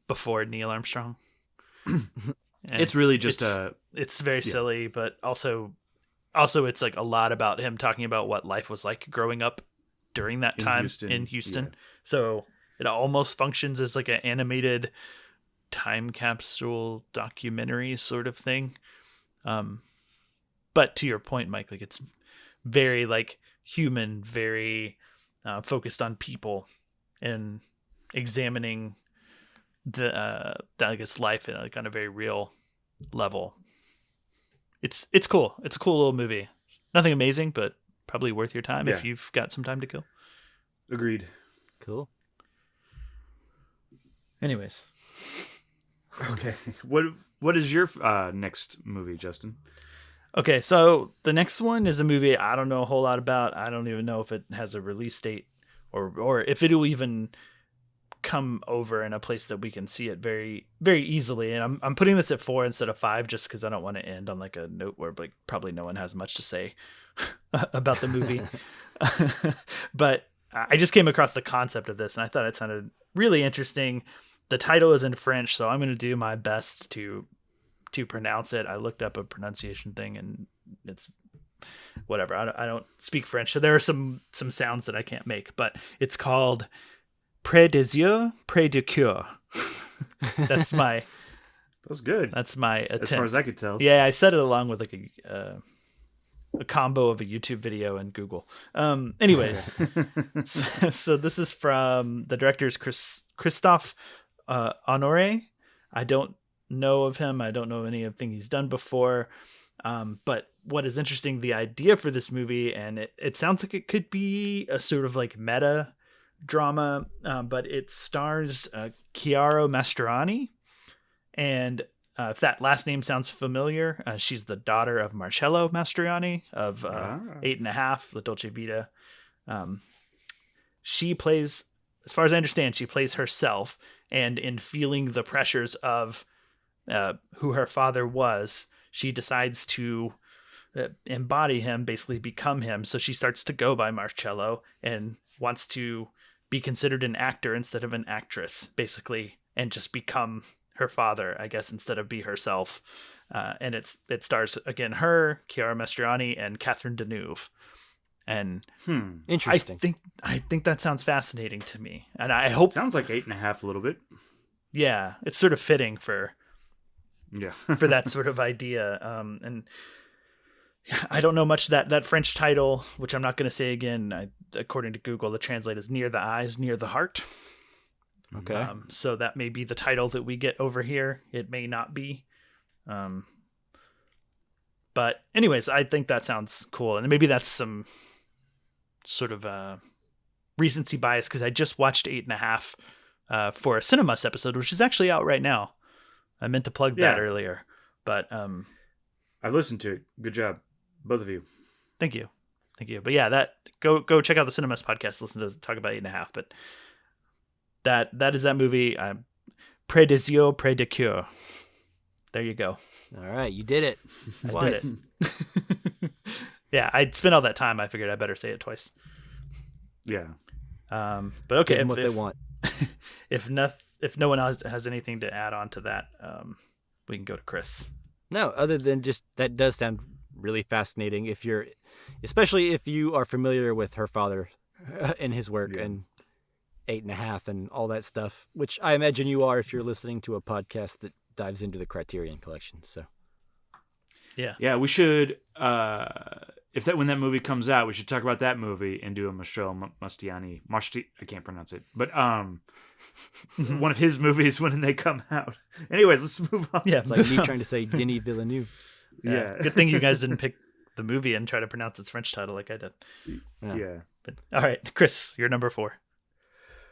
Before Neil Armstrong. It's really just it's very silly, but also it's like a lot about him talking about what life was like growing up during that time in Houston. Yeah. So it almost functions as like an animated time capsule documentary sort of thing. But to your point, Mike, like it's very like human, very focused on people and examining I guess life in like on a very real level. It's cool. It's a cool little movie. Nothing amazing, but probably worth your time if you've got some time to kill. Agreed. Cool. Anyways. Okay. What is your next movie, Justin? Okay, so the next one is a movie I don't know a whole lot about. I don't even know if it has a release date or if it will even come over in a place that we can see it very, very easily. And I'm putting this at 4 instead of 5 just because I don't want to end on like a note where like probably no one has much to say about the movie. But I just came across the concept of this and I thought it sounded really interesting. The title is in French, so I'm going to do my best to pronounce it. I looked up a pronunciation thing and it's whatever. I don't speak French, so there are some sounds that I can't make, but it's called Près des yeux, près du cœur. That's my. That was good. That's my attempt. As far as I could tell. Yeah, I said it along with like a combo of a YouTube video and Google. Anyways, so this is from the director's Christophe Honoré. I don't know of him. I don't know anything he's done before. But what is interesting, the idea for this movie, and it sounds like it could be a sort of like meta drama, but it stars Chiara Mastroianni, and if that last name sounds familiar, she's the daughter of Marcello Mastroianni of 8.5, La Dolce Vita. She plays, as far as I understand, she plays herself, and in feeling the pressures of who her father was, she decides to embody him, basically become him. So she starts to go by Marcello and wants to be considered an actor instead of an actress, basically, and just become her father, I guess, instead of be herself. And it stars again her, Chiara Mastroianni, and Catherine Deneuve. And interesting. I think that sounds fascinating to me, and I hope sounds like 8.5 a little bit. Yeah, it's sort of fitting for for that sort of idea. And I don't know much that French title, which I'm not going to say again. According to Google, the translate is "Near the Eyes, Near the Heart." Okay. So that may be the title that we get over here. It may not be. But anyways, I think that sounds cool. And maybe that's some sort of recency bias because I just watched 8.5 for a Cinemus episode, which is actually out right now. I meant to plug that earlier, but I've listened to it. Good job, both of you. Thank you. But yeah, that go check out the Cinemas podcast. Listen to us talk about 8.5. But that is that movie. Près des yeux, près de cœur. There you go. All right, you did it. I did it. Yeah, I'd spent all that time. I figured I better say it twice. Yeah. But okay, give them what they want. If no one else has anything to add on to that, we can go to Chris. No, other than just that does sound really fascinating. Especially if you are familiar with her father and his work and 8.5 and all that stuff, which I imagine you are if you're listening to a podcast that dives into the Criterion Collection. So, yeah, we should. When that movie comes out, we should talk about that movie and do a Marcello Mastroianni. I can't pronounce it, but one of his movies when they come out. Anyways, let's move on. Yeah, it's like me trying to say Denis Villeneuve. Yeah. Good thing you guys didn't pick the movie and try to pronounce its French title like I did. Yeah. But all right, Chris, you're number 4.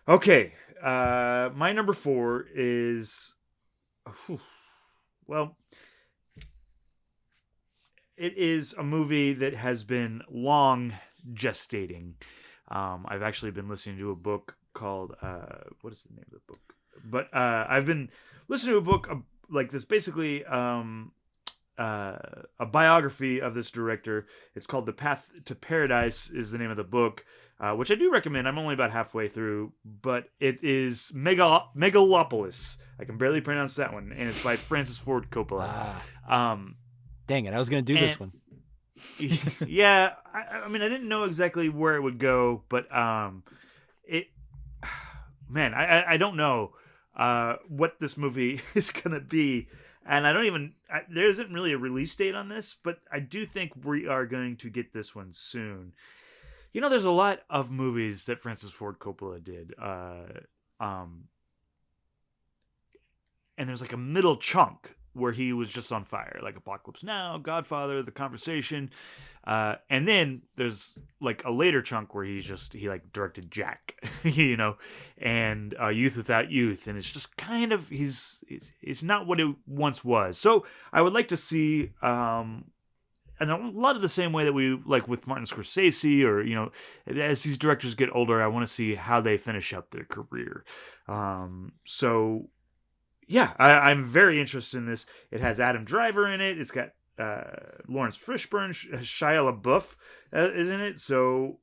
Okay, my number 4 is. Well, it is a movie that has been long gestating. I've actually been listening to a book called what is the name of the book? But I've been listening to a book like this, basically a biography of this director. It's called The Path to Paradise is the name of the book, which I do recommend. I'm only about halfway through, but it is Megalopolis. I can barely pronounce that one, and it's by Francis Ford Coppola. Dang it, I was going to do this one. Yeah, I mean, I didn't know exactly where it would go, but I don't know what this movie is going to be. And there isn't really a release date on this, but I do think we are going to get this one soon. You know, there's a lot of movies that Francis Ford Coppola did. And there's like a middle chunk where he was just on fire, like Apocalypse Now, Godfather, The Conversation. And then there's like a later chunk where he directed Jack, you know, and Youth Without Youth. And it's just kind of, he's not what it once was. So I would like to see, and a lot of the same way that we like with Martin Scorsese, or, you know, as these directors get older, I want to see how they finish up their career. So yeah, I'm very interested in this. It has Adam Driver in it. It's got Lawrence Fishburne, Shia LaBeouf is in it. So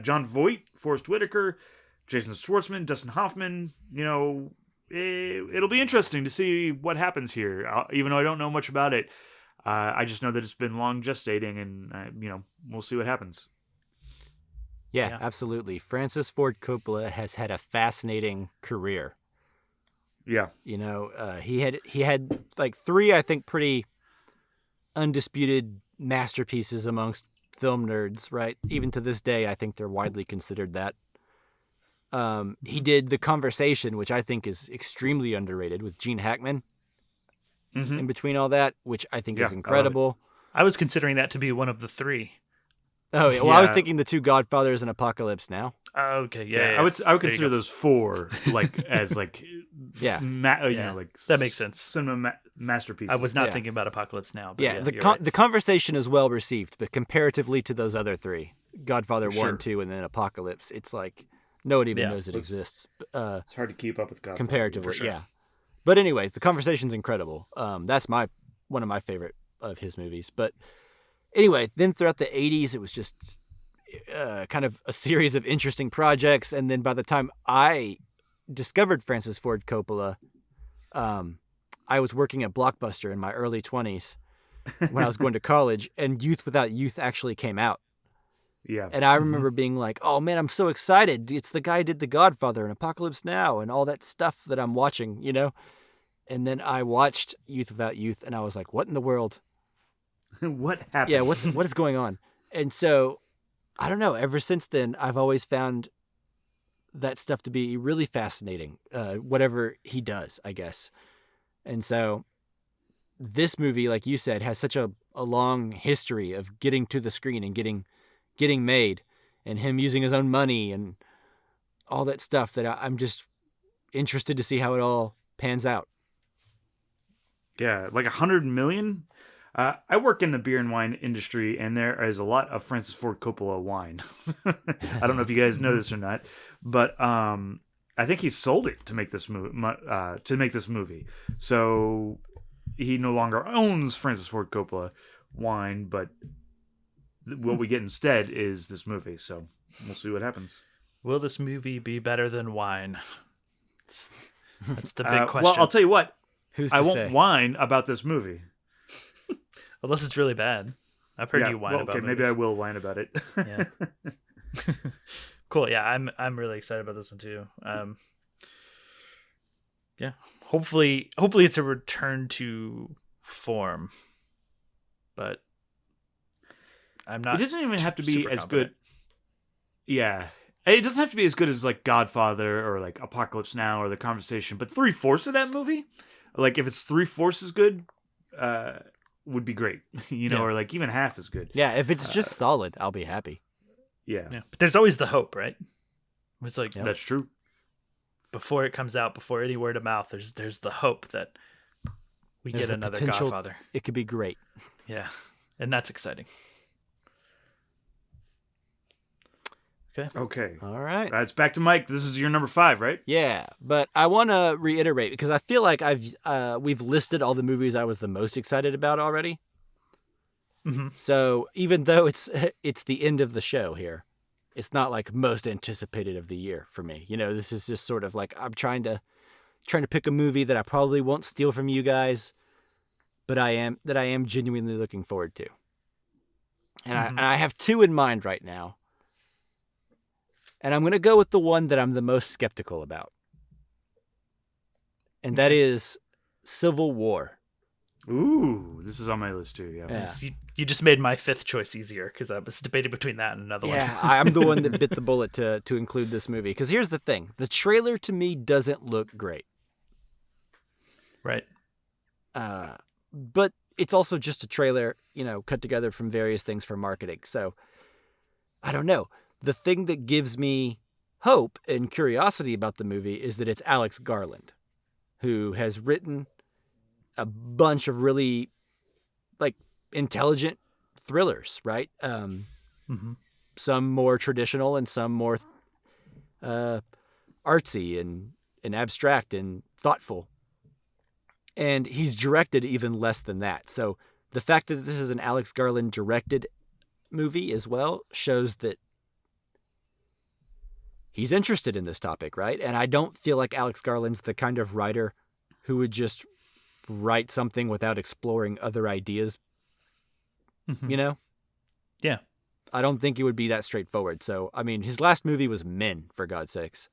John Voight, Forrest Whitaker, Jason Schwartzman, Dustin Hoffman. You know, it'll be interesting to see what happens here. Even though I don't know much about it, I just know that it's been long gestating, and you know, we'll see what happens. Yeah, absolutely. Francis Ford Coppola has had a fascinating career. Yeah. You know, he had like 3, I think, pretty undisputed masterpieces amongst film nerds, right? Even to this day, I think they're widely considered that. He did The Conversation, which I think is extremely underrated, with Gene Hackman in between all that, which I think is incredible. I was considering that to be one of the 3. Oh, yeah. Well, I was thinking The Two Godfathers and Apocalypse Now. Okay, yeah. I would consider those 4 like as like you know, like that makes sense. Cinema masterpieces. I was not thinking about Apocalypse Now. But the Conversation is well received, but comparatively to those other 3, Godfather 1, 2, and then Apocalypse, it's like no one even knows it exists. It's hard to keep up with Godfather. Comparatively, yeah. But anyways, The Conversation's incredible. That's one of my favorite of his movies. But anyway, then throughout the 80s, it was just kind of a series of interesting projects. And then by the time I discovered Francis Ford Coppola, I was working at Blockbuster in my early 20s when I was going to college, and Youth Without Youth actually came out. Yeah. And I remember being like, oh man, I'm so excited. It's the guy who did The Godfather and Apocalypse Now and all that stuff that I'm watching, you know? And then I watched Youth Without Youth, and I was like, what in the world? What happened? Yeah, what is going on? And so, I don't know. Ever since then, I've always found that stuff to be really fascinating, whatever he does, I guess. And so, this movie, like you said, has such a long history of getting to the screen and getting made, and him using his own money and all that stuff that I'm just interested to see how it all pans out. Yeah, like 100 million. I work in the beer and wine industry, and there is a lot of Francis Ford Coppola wine. I don't know if you guys know this or not, but I think he sold it to make this movie. So he no longer owns Francis Ford Coppola wine, but what we get instead is this movie. So we'll see what happens. Will this movie be better than wine? That's the big question. Well, I'll tell you what. Who's to say? Won't whine about this movie. Unless it's really bad. I've heard you whine about it. Okay, maybe I will whine about it. Yeah. Cool. Yeah, I'm really excited about this one too. Yeah. Hopefully it's a return to form. But I'm not. It doesn't even have to be as confident. good. Yeah. It doesn't have to be as good as like Godfather or like Apocalypse Now or The Conversation, but 3/4 of that movie, like if it's 3/4 as good, would be great, you know, or like even half as good. Yeah, if it's just solid, I'll be happy. Yeah. But there's always the hope, right? It's like That's true. Before it comes out, before any word of mouth, there's the hope that we get another Godfather. It could be great. Yeah, and that's exciting. Okay. All right. It's back to Mike. This is your number 5, right? Yeah, but I want to reiterate because I feel like we've listed all the movies I was the most excited about already. Mm-hmm. So even though it's the end of the show here, it's not like most anticipated of the year for me. You know, this is just sort of like I'm trying to pick a movie that I probably won't steal from you guys, but I am genuinely looking forward to. And I have 2 in mind right now. And I'm going to go with the one that I'm the most skeptical about. And that is Civil War. Ooh, this is on my list too. Yeah. You just made my 5th choice easier because I was debating between that and another one. Yeah, I'm the one that bit the bullet to include this movie. Because here's the thing. The trailer to me doesn't look great. Right. But it's also just a trailer, you know, cut together from various things for marketing. So, I don't know. The thing that gives me hope and curiosity about the movie is that it's Alex Garland, who has written a bunch of really, like, intelligent thrillers, right? Some more traditional and some more artsy and abstract and thoughtful. And he's directed even less than that. So the fact that this is an Alex Garland directed movie as well shows that he's interested in this topic, right? And I don't feel like Alex Garland's the kind of writer who would just write something without exploring other ideas, you know? Yeah. I don't think it would be that straightforward. So, I mean, his last movie was Men, for God's sakes.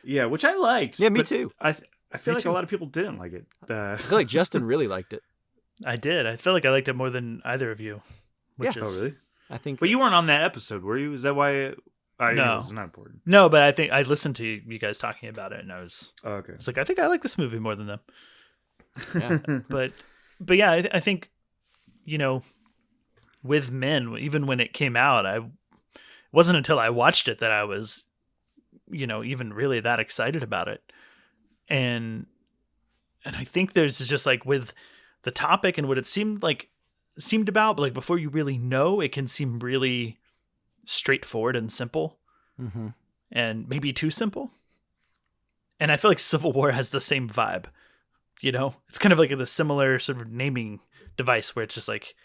Yeah, which I liked. Yeah, me too. I feel like a lot of people didn't like it. I feel like Justin really liked it. I did. I feel like I liked it more than either of you. Oh, really? I think. But you weren't on that episode, were you? Is that why? No, it's not important. No, but I think I listened to you guys talking about it, and I was. Oh, okay. It's like I think I like this movie more than them. Yeah. but yeah, I think, you know, with Men, even when it came out, it wasn't until I watched it that I was, you know, even really that excited about it. And I think there's just like with the topic and what it seemed about, but like before you really know, it can seem really straightforward and simple, and maybe too simple. And I feel like Civil War has the same vibe. You know, it's kind of like a similar sort of naming device where it's just like,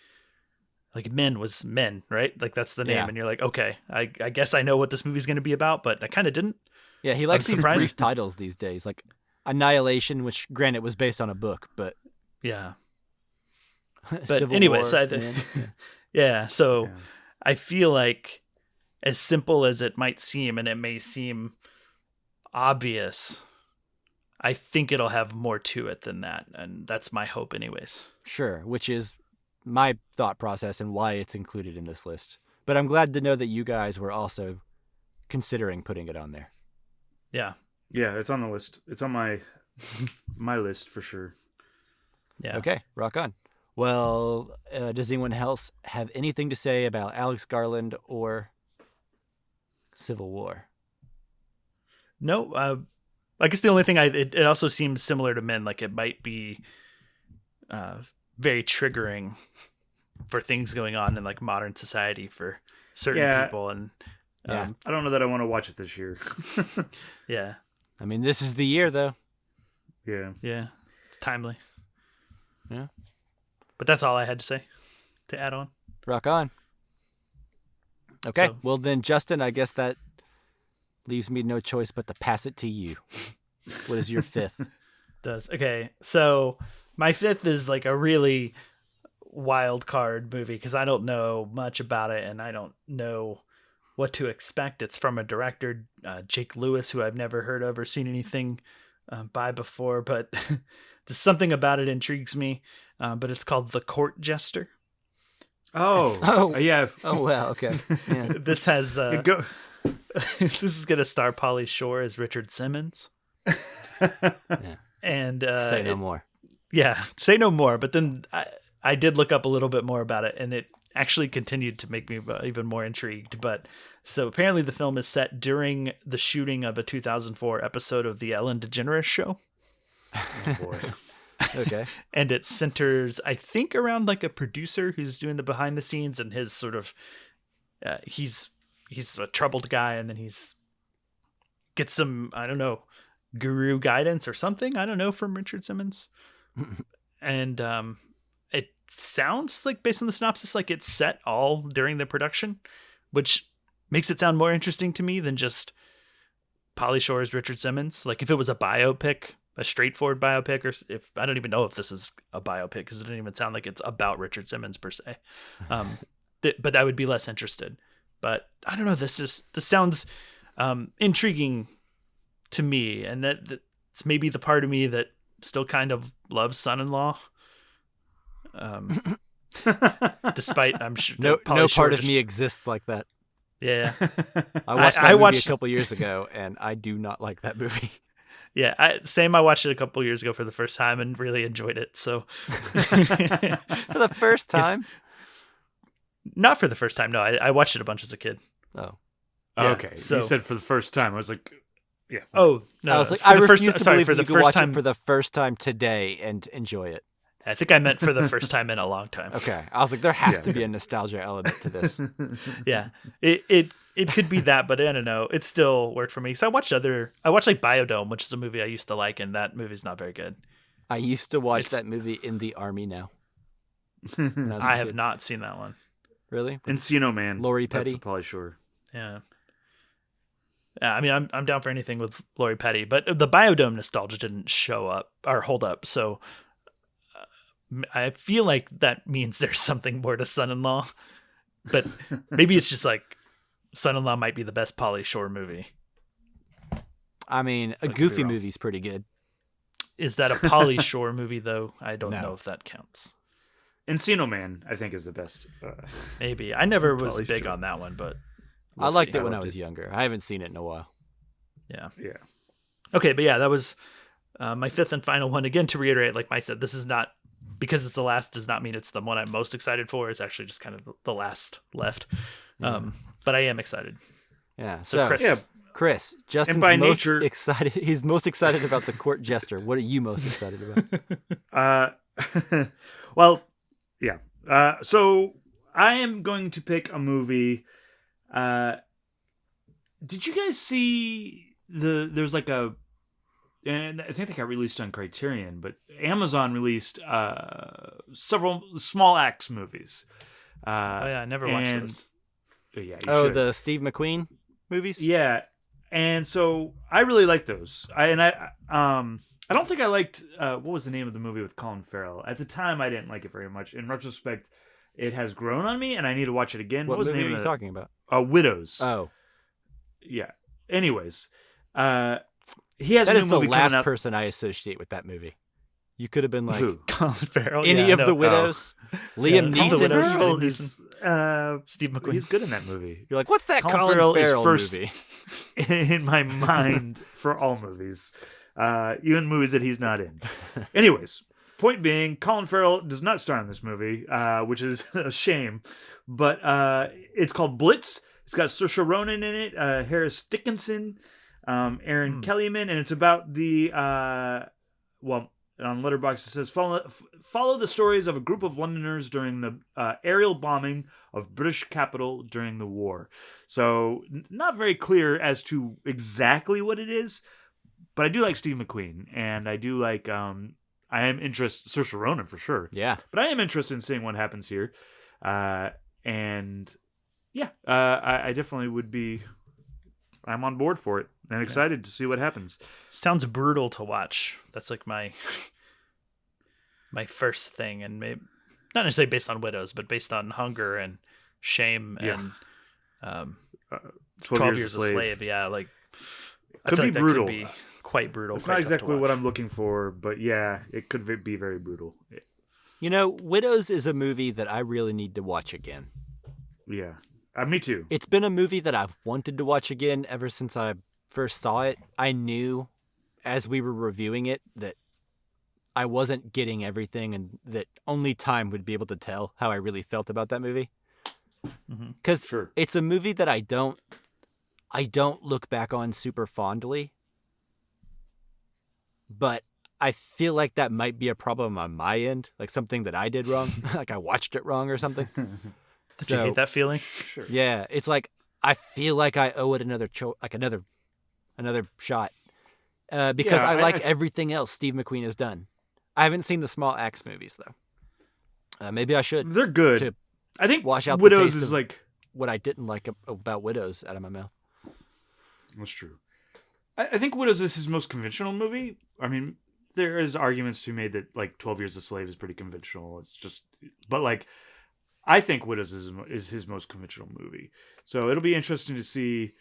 like Men was Men, right? Like that's the name, Yeah. and you're like, okay, I guess I know what this movie's going to be about, but I kind of didn't. Yeah, he likes these surprised. brief titles these days, like Annihilation, which granted was based on a book, but Yeah. But Civil anyway, War, so man. yeah, so Yeah. I feel like as simple as it might seem, and it may seem obvious, I think it'll have more to it than that, and that's my hope anyways. Sure, which is my thought process and why it's included in this list. But I'm glad to know that you guys were also considering putting it on there. Yeah. Yeah, it's on the list. It's on my list for sure. Yeah. Okay, rock on. Well, does anyone else have anything to say about Alex Garland or Civil War? No, I guess the only thing it also seems similar to Men, like it might be very triggering for things going on in like modern society for certain people, and Yeah. I don't know that I want to watch it this year. yeah, I mean, this is the year, though. Yeah. it's timely. Yeah. But that's all I had to say to add on. Rock on. Okay, So- well then, Justin, I guess that leaves me no choice but to pass it to you. What is your fifth? Does okay, so my fifth is like a really wild card movie because I don't know much about it and I don't know what to expect. It's from a director, Jake Lewis, who I've never heard of or seen anything by before, but there's something about it intrigues me. But it's called The Court Jester. Oh. Yeah. Oh, wow, okay. Yeah. This has Go. this is gonna star Pauly Shore as Richard Simmons. Yeah. And Say no more. Yeah, say no more. But then I did look up a little bit more about it, and it actually continued to make me even more intrigued. But so apparently the film is set during the shooting of a 2004 episode of The Ellen DeGeneres Show. Oh boy. Okay. And it centers, I think, around like a producer who's doing the behind the scenes, and his sort of he's a troubled guy, and then gets some, I don't know, guru guidance or something, I don't know, from Richard Simmons. And it sounds like, based on the synopsis, like it's set all during the production, which makes it sound more interesting to me than just Pauly Shore's Richard Simmons. Like if it was a biopic, a straightforward biopic, or if I don't even know if this is a biopic because it didn't even sound like it's about Richard Simmons per se. But I would be less interested. But I don't know. This sounds intriguing to me, and that's maybe the part of me that still kind of loves Son-in-Law. Despite, I'm sure No Pauly Shore part of just- me exists like that. Yeah, I watched that I movie watched- a couple years ago, and I do not like that movie. yeah. I watched it a couple years ago for the first time and really enjoyed it. So For the first time? not for the first time. No, I watched it a bunch as a kid. Oh. Yeah, Okay. so- You said for the first time. I was like, yeah. Oh no, I was it's like, for I the refuse to believe for that the you could first watch time. it for the first time today and enjoy it. I think I meant for the first time in a long time. Okay. I was like, there has Yeah. to be a nostalgia element to this. Yeah, it could be that, but I don't know. It still worked for me. So I watched like Biodome, which is a movie I used to like, and that movie's not very good. I used to watch It's- that movie in the army now. when I was a I have kid. not seen that one. Really? Encino Man. Lori That's Petty? the Pauly Shore. Yeah. Yeah, I mean, I'm down for anything with Lori Petty, but the Biodome nostalgia didn't show up or hold up. So I feel like that means there's something more to Son-in-Law, but maybe it's just like Son-in-Law might be the best Pauly Shore movie. I mean, a could be Goofy wrong. movie's pretty good. Is that a Pauly Shore movie though? I don't No. know if that counts. Encino Man, I think, is the best. Maybe. I never was Pauly big Shore. on that one, but I we'll liked see. it when I loved was it. younger. I haven't seen it in a while. Yeah. Yeah. Okay, but yeah, that was my fifth and final one. Again, to reiterate, like Mike said, this is not, because it's the last does not mean it's the one I'm most excited for. It's actually just kind of the last left. But I am excited. Yeah. So So, Chris, Yeah. Chris, Justin's by most nature- excited. He's most excited about the Court Jester. What are you most excited about? Well, yeah. So I am going to pick a movie. Did you guys see there's like and I think they got released on Criterion, but Amazon released several Small Axe movies. I never watched those. Yeah, the Steve McQueen movies. Yeah, and so I really like those. I don't think I liked what was the name of the movie with Colin Farrell at the time. I didn't like it very much. In retrospect, it has grown on me, and I need to watch it again. What was movie the name are you talking about? Widows. Oh, yeah. Anyways, he has that a is new the movie last coming out. person I associate with that movie. You could have been like Who? Colin Farrell. any of the widows, Liam Colin Neeson. Farrell Or is Steve McQueen. He's good in that movie. You're like, what's that Colin Colin Farrell Farrell, is first movie? in my mind for all movies, even movies that he's not in. Anyways, point being, Colin Farrell does not star in this movie, which is a shame. But it's called Blitz. It's got Saoirse Ronan in it, Harris Dickinson, Aaron Kellyman, and it's about the on Letterboxd it says follow the stories of a group of Londoners during the aerial bombing of British capital during the war. So not very clear as to exactly what it is, but I do like Steve McQueen, and I do like I am interested Saoirse Ronan for sure. Yeah, but I am interested in seeing what happens here, and yeah, I definitely would be. I'm on board for it and excited to see what happens. Sounds brutal to watch. That's like my first thing, and maybe not necessarily based on widows, but based on hunger and shame and 12 Years a Slave. Yeah, like could be brutal. Could be quite brutal. It's not exactly what I'm looking for, but yeah, it could be very brutal. You know, Widows is a movie that I really need to watch again. Yeah. Me too. It's been a movie that I've wanted to watch again ever since I first saw it. I knew as we were reviewing it that I wasn't getting everything and that only time would be able to tell how I really felt about that movie. Because it's a movie that I don't look back on super fondly. But I feel like that might be a problem on my end, like something that I did wrong, like I watched it wrong or something. Did you hate that feeling? Sure. Yeah, it's like I feel like I owe it another shot because I like everything else Steve McQueen has done. I haven't seen the Small Axe movies though. Maybe I should. They're good. To I think wash out Widows the taste is of like what I didn't like about Widows out of my mouth. That's true. I think Widows is his most conventional movie. I mean, there is arguments to be made that like 12 Years a Slave is pretty conventional. It's just, but like. I think Widows is his most conventional movie. So it'll be interesting to see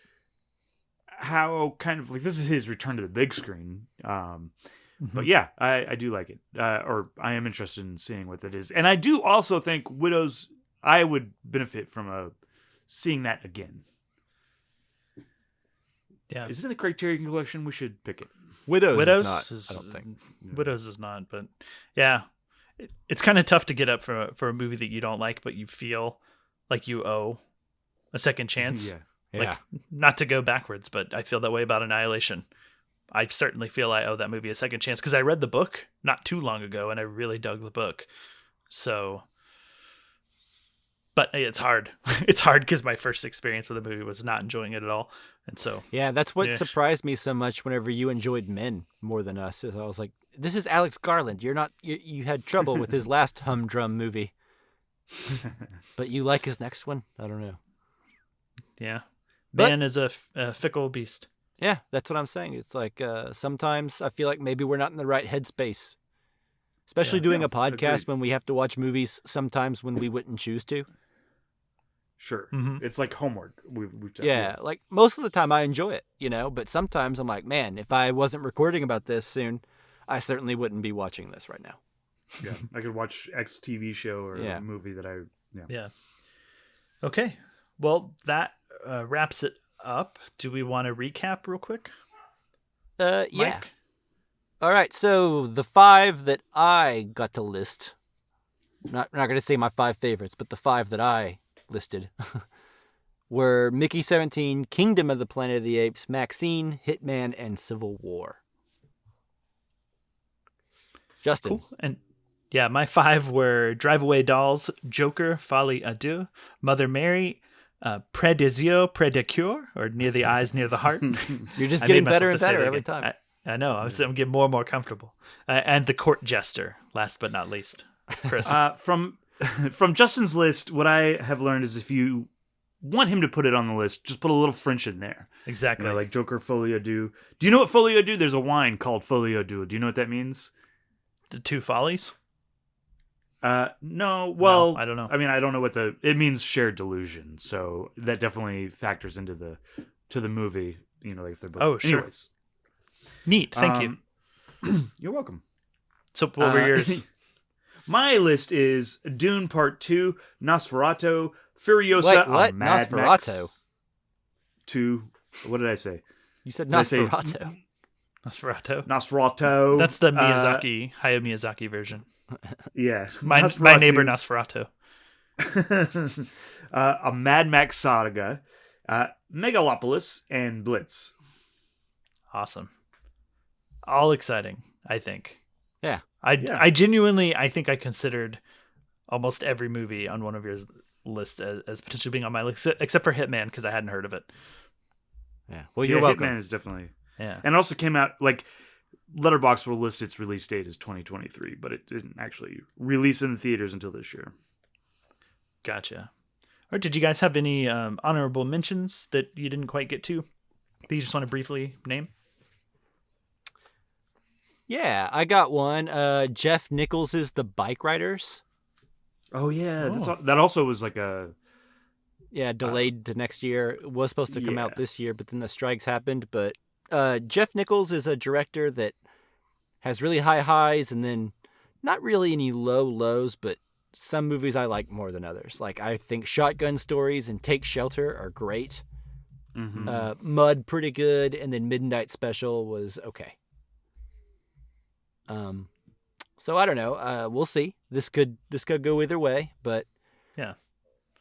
how kind of like this is his return to the big screen. But yeah, I do like it. Or I am interested in seeing what that is. And I do also think Widows, I would benefit from seeing that again. Yeah. Is it in the Criterion Collection? We should pick it. Widows is not, I don't think. Widows is not, but yeah. It's kind of tough to get up for a movie that you don't like, but you feel like you owe a second chance. Yeah. Not to go backwards, but I feel that way about Annihilation. I certainly feel I owe that movie a second chance because I read the book not too long ago and I really dug the book. So, but it's hard. It's hard because my first experience with the movie was not enjoying it at all. And so, yeah, that's what surprised me so much whenever you enjoyed Men more than us. Is I was like, this is Alex Garland. You had trouble with his last humdrum movie, but you like his next one. I don't know. Yeah, Man is a fickle beast. Yeah, that's what I'm saying. It's like sometimes I feel like maybe we're not in the right headspace, especially doing a podcast when we have to watch movies sometimes when we wouldn't choose to. Sure. It's like homework. Like most of the time I enjoy it, but sometimes I'm like, man, if I wasn't recording about this soon, I certainly wouldn't be watching this right now. Yeah, I could watch X TV show or a movie that I. Yeah. Okay. Well, that wraps it up. Do we want to recap real quick? Yeah. Mike? All right. So the 5 that I got to list, not going to say my 5 favorites, but the 5 that I listed were Mickey 17, Kingdom of the Planet of the Apes, Maxine, Hitman, and Civil War. Justin. Cool. And yeah, my 5 were Drive Away Dolls, Joker, Folie à Deux, Mother Mary, Près des yeux, Près du cœur, or Near the Eyes, Near the Heart. You're just getting better and better every time. I know. I'm getting more and more comfortable. And The Court Jester, last but not least. Chris. From from Justin's list, what I have learned is if you want him to put it on the list, just put a little French in there. Exactly. Like Joker Folio Do. Do you know what Folio Do? There's a wine called Folio Do. Do you know what that means? The Two Follies? No. Well, no, I don't know. I mean, I don't know what it means. Shared delusion. So that definitely factors into the movie. Like if they're both. Oh, sure. Anyways. Neat. Thank you. You're welcome. So what were yours? My list is Dune Part 2, Nosferatu, Furiosa, what? Mad Nosferatu? Max 2. What did I say? You said Did I say Nosferatu. Nosferatu. That's the Hayao Miyazaki version. Yeah. My neighbor Nosferatu. A Mad Max saga, Megalopolis, and Blitz. Awesome. All exciting, I think. Yeah. I genuinely, I think I considered almost every movie on one of your lists as potentially being on my list, except for Hitman, because I hadn't heard of it. Yeah. Well, you're welcome. Hitman is definitely. Yeah. And it also came out, like, Letterboxd will list its release date as 2023, but it didn't actually release in the theaters until this year. Gotcha. Or did you guys have any honorable mentions that you didn't quite get to that you just want to briefly name? Yeah, I got one. Jeff Nichols' The Bike Riders. Oh, yeah. That also was like a... Yeah, delayed to next year. It was supposed to come out this year, but then the strikes happened. But Jeff Nichols is a director that has really high highs and then not really any low lows, but some movies I like more than others. Like, I think Shotgun Stories and Take Shelter are great. Mm-hmm. Mud, pretty good. And then Midnight Special was okay. So I don't know. We'll see. This could go either way, but yeah.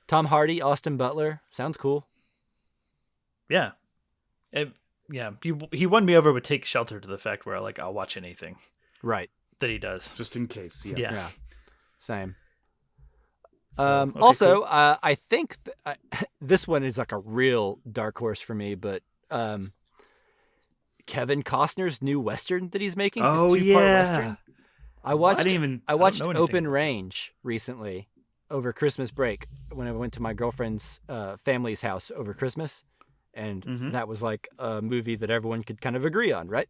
Tom Hardy, Austin Butler, sounds cool. Yeah. He won me over with Take Shelter to the fact where I'll watch anything. Right. That he does. Just in case. Yeah. Same. So, okay, also, cool. I think this one is like a real dark horse for me, but Kevin Costner's new Western that he's making. Oh, his 2-part Western. I watched Open Range recently over Christmas break when I went to my girlfriend's family's house over Christmas. And that was like a movie that everyone could kind of agree on, right?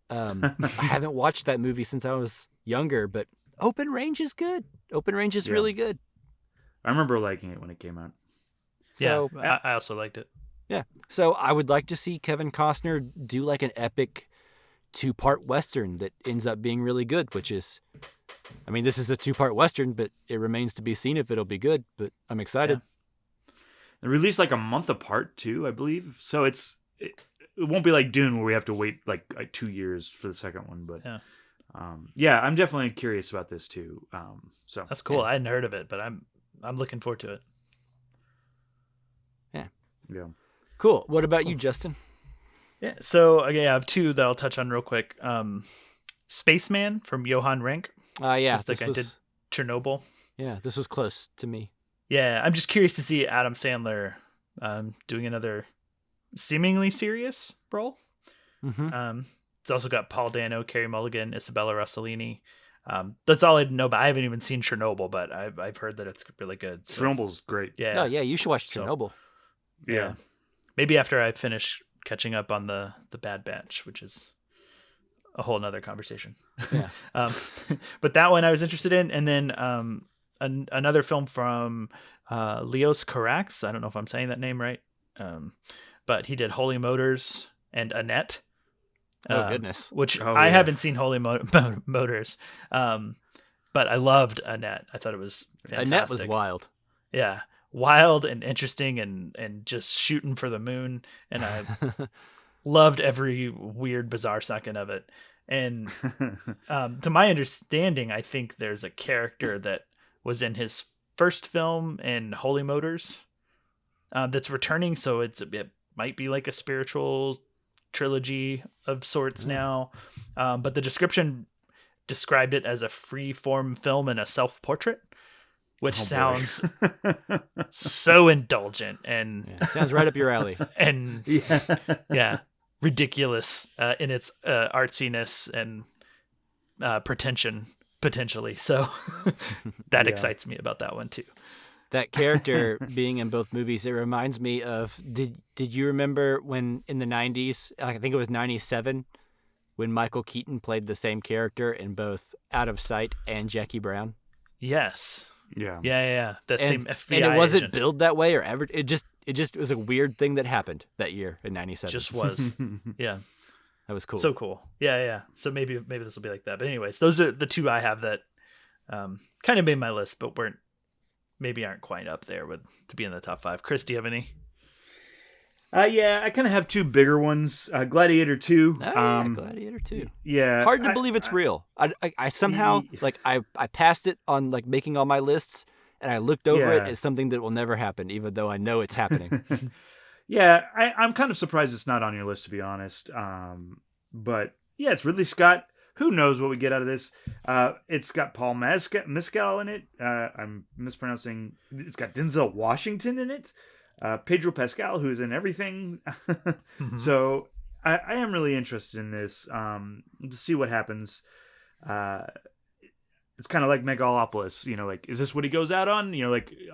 I haven't watched that movie since I was younger, but Open Range is good. Open Range is really good. I remember liking it when it came out. So, yeah, I also liked it. Yeah. So I would like to see Kevin Costner do like an epic 2-part Western that ends up being really good, which is, I mean, this is a 2-part Western, but it remains to be seen if it'll be good, but I'm excited. Yeah. They released like a month apart too, I believe. So it won't be like Dune where we have to wait like 2 years for the second one, but I'm definitely curious about this too. So that's cool. I hadn't heard of it, but I'm looking forward to it. Yeah. Cool. What about you, Justin? Yeah. So I have two that I'll touch on real quick. Spaceman from Johan Renck. Yeah. The guy did Chernobyl. Yeah, this was close to me. Yeah, I'm just curious to see Adam Sandler doing another seemingly serious role. Mm-hmm. It's also got Paul Dano, Carey Mulligan, Isabella Rossellini. That's all I know, but I haven't even seen Chernobyl, but I've heard that it's really good. So. Chernobyl's great. Yeah. Oh, yeah, you should watch Chernobyl. So, yeah. Maybe after I finish catching up on the Bad Batch, which is a whole nother conversation. Yeah. But that one I was interested in. And then another film from Leos Carax. I don't know if I'm saying that name right. But he did Holy Motors and Annette. Oh, goodness. Which I haven't seen Holy Motors. But I loved Annette. I thought it was fantastic. Annette was wild. Yeah. Wild and interesting and just shooting for the moon. And I loved every weird, bizarre second of it. And to my understanding, I think there's a character that was in his first film in Holy Motors that's returning. So it might be like a spiritual trilogy of sorts now. But the description described it as a free-form film and a self-portrait, which sounds so indulgent and sounds right up your alley. And ridiculous in its artsiness and pretension. potentially. So that excites me about that one too. That character being in both movies, it reminds me of, did you remember when in the 90s, I think it was 97, when Michael Keaton played the same character in both Out of Sight and Jackie Brown? Yes. Yeah. That same FBI and it wasn't agent. billed that way or ever. It just was a weird thing that happened that year in 97. Just was. Yeah. That was cool. So cool. Yeah. So maybe this will be like that. But anyways, those are the two I have that kind of made my list, but aren't quite up there to be in the top 5. Chris, do you have any? Yeah, I kind of have two bigger ones. Gladiator 2. Gladiator 2. Yeah. Hard to believe it's real. I somehow, I passed it on, making all my lists, and I looked over it as something that will never happen, even though I know it's happening. Yeah, I'm kind of surprised it's not on your list, to be honest. But, yeah, it's Ridley Scott. Who knows what we get out of this? It's got Paul Mescal in it. I'm mispronouncing. It's got Denzel Washington in it. Pedro Pascal, who's in everything. Mm-hmm. So I am really interested in this to see what happens. It's kind of like Megalopolis. Is this what he goes out on?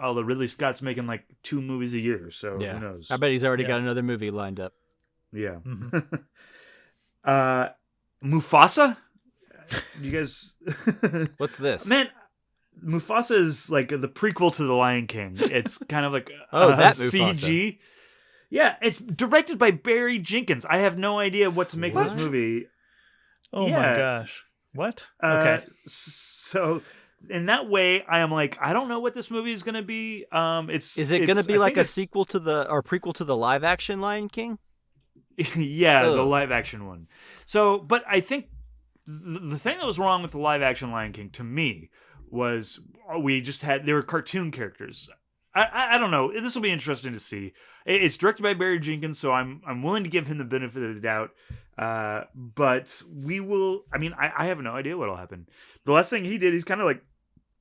All the Ridley Scott's making 2 movies a year. So who knows? I bet he's already got another movie lined up. Yeah. Mm-hmm. Mufasa? You guys... What's this? Man, Mufasa is the prequel to The Lion King. It's kind of like that CG. Yeah, it's directed by Barry Jenkins. I have no idea what to make of this movie. Oh my gosh. What? Okay. So in that way, I am I don't know what this movie is going to be. Is it going to be a sequel to or prequel to the live action Lion King? Yeah, the live action one. So, but I think the thing that was wrong with the live action Lion King to me was they were cartoon characters. I don't know. This will be interesting to see. It's directed by Barry Jenkins, so I'm willing to give him the benefit of the doubt. But we will. I mean, I have no idea what'll happen. The last thing he did, he's kind of like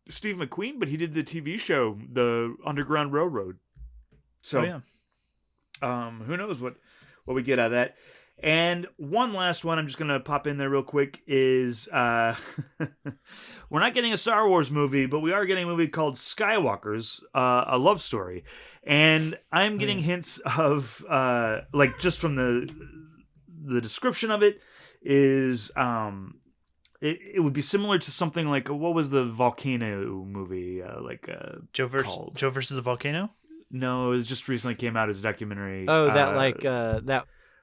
Steve McQueen, but he did the TV show, The Underground Railroad. So, who knows what we get out of that. And one last one I'm just going to pop in there real quick is we're not getting a Star Wars movie, but we are getting a movie called Skywalkers, a love story. And I'm getting hints of, just from the description of it is it would be similar to something like, what was the volcano movie? Joe versus the Volcano? No, it was just recently came out as a documentary. Oh,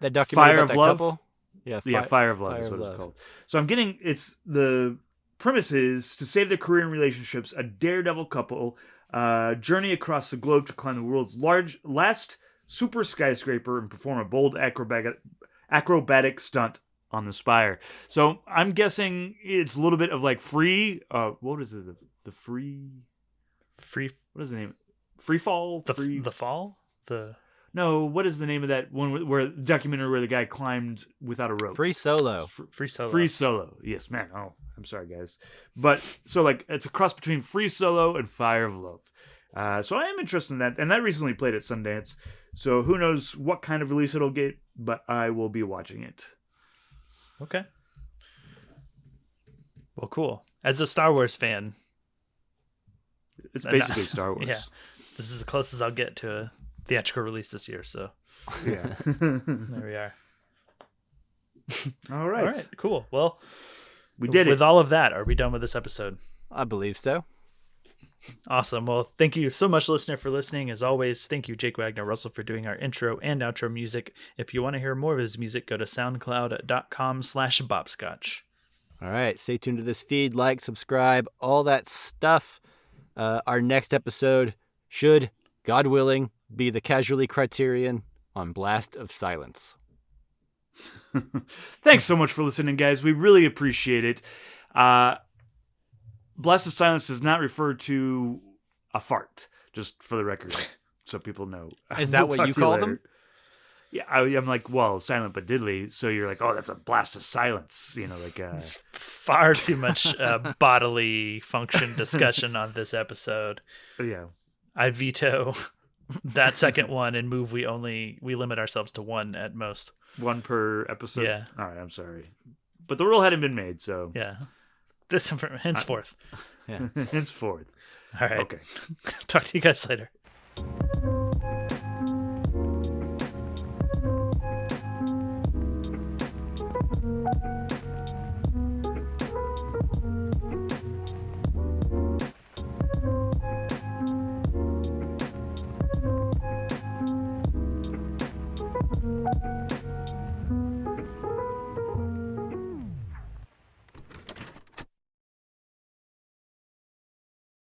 that documentary Fire about of that Love? couple? Yeah, Fire of Love is what it's called. So I'm getting, the premise is to save their career and relationships, a daredevil couple journey across the globe to climb the world's last super skyscraper and perform a bold acrobatic stunt on the spire. So I'm guessing it's a little bit of free, what is it? The free, what is the name? Free fall? The fall? No, what is the name of that one where documentary where the guy climbed without a rope? Free Solo. Free Solo. Free Solo. Yes, man. Oh, I'm sorry, guys. But so it's a cross between Free Solo and Fire of Love. So I am interested in that, and that recently played at Sundance. So who knows what kind of release it'll get, but I will be watching it. Okay. Well, cool. As a Star Wars fan, it's basically Star Wars. Yeah, this is the closest I'll get to a theatrical release this year, so yeah. There we are. All right, cool. Well, we did it. With all of that, are we done with this episode? I believe so. Awesome. Well, thank you so much, listener, for listening. As always, thank you, Jake Wagner Russell, for doing our intro and outro music. If you want to hear more of his music, go to soundcloud.com/bopscotch. All right. Stay tuned to this feed. Like, subscribe, all that stuff. Our next episode should, God willing, be the Casualty Criterion on Blast of Silence. Thanks so much for listening, guys. We really appreciate it. Blast of Silence does not refer to a fart, just for the record, so people know. Is that what you call them? Yeah, I'm like, well, silent but diddly. So you're like, oh, that's a blast of silence. It's far too much bodily function discussion on this episode. Yeah, I veto that second one and move. We limit ourselves to one at most. One per episode. Yeah. All right. I'm sorry, but the rule hadn't been made. So yeah. This henceforth. Yeah. Henceforth. All right. Okay. Talk to you guys later.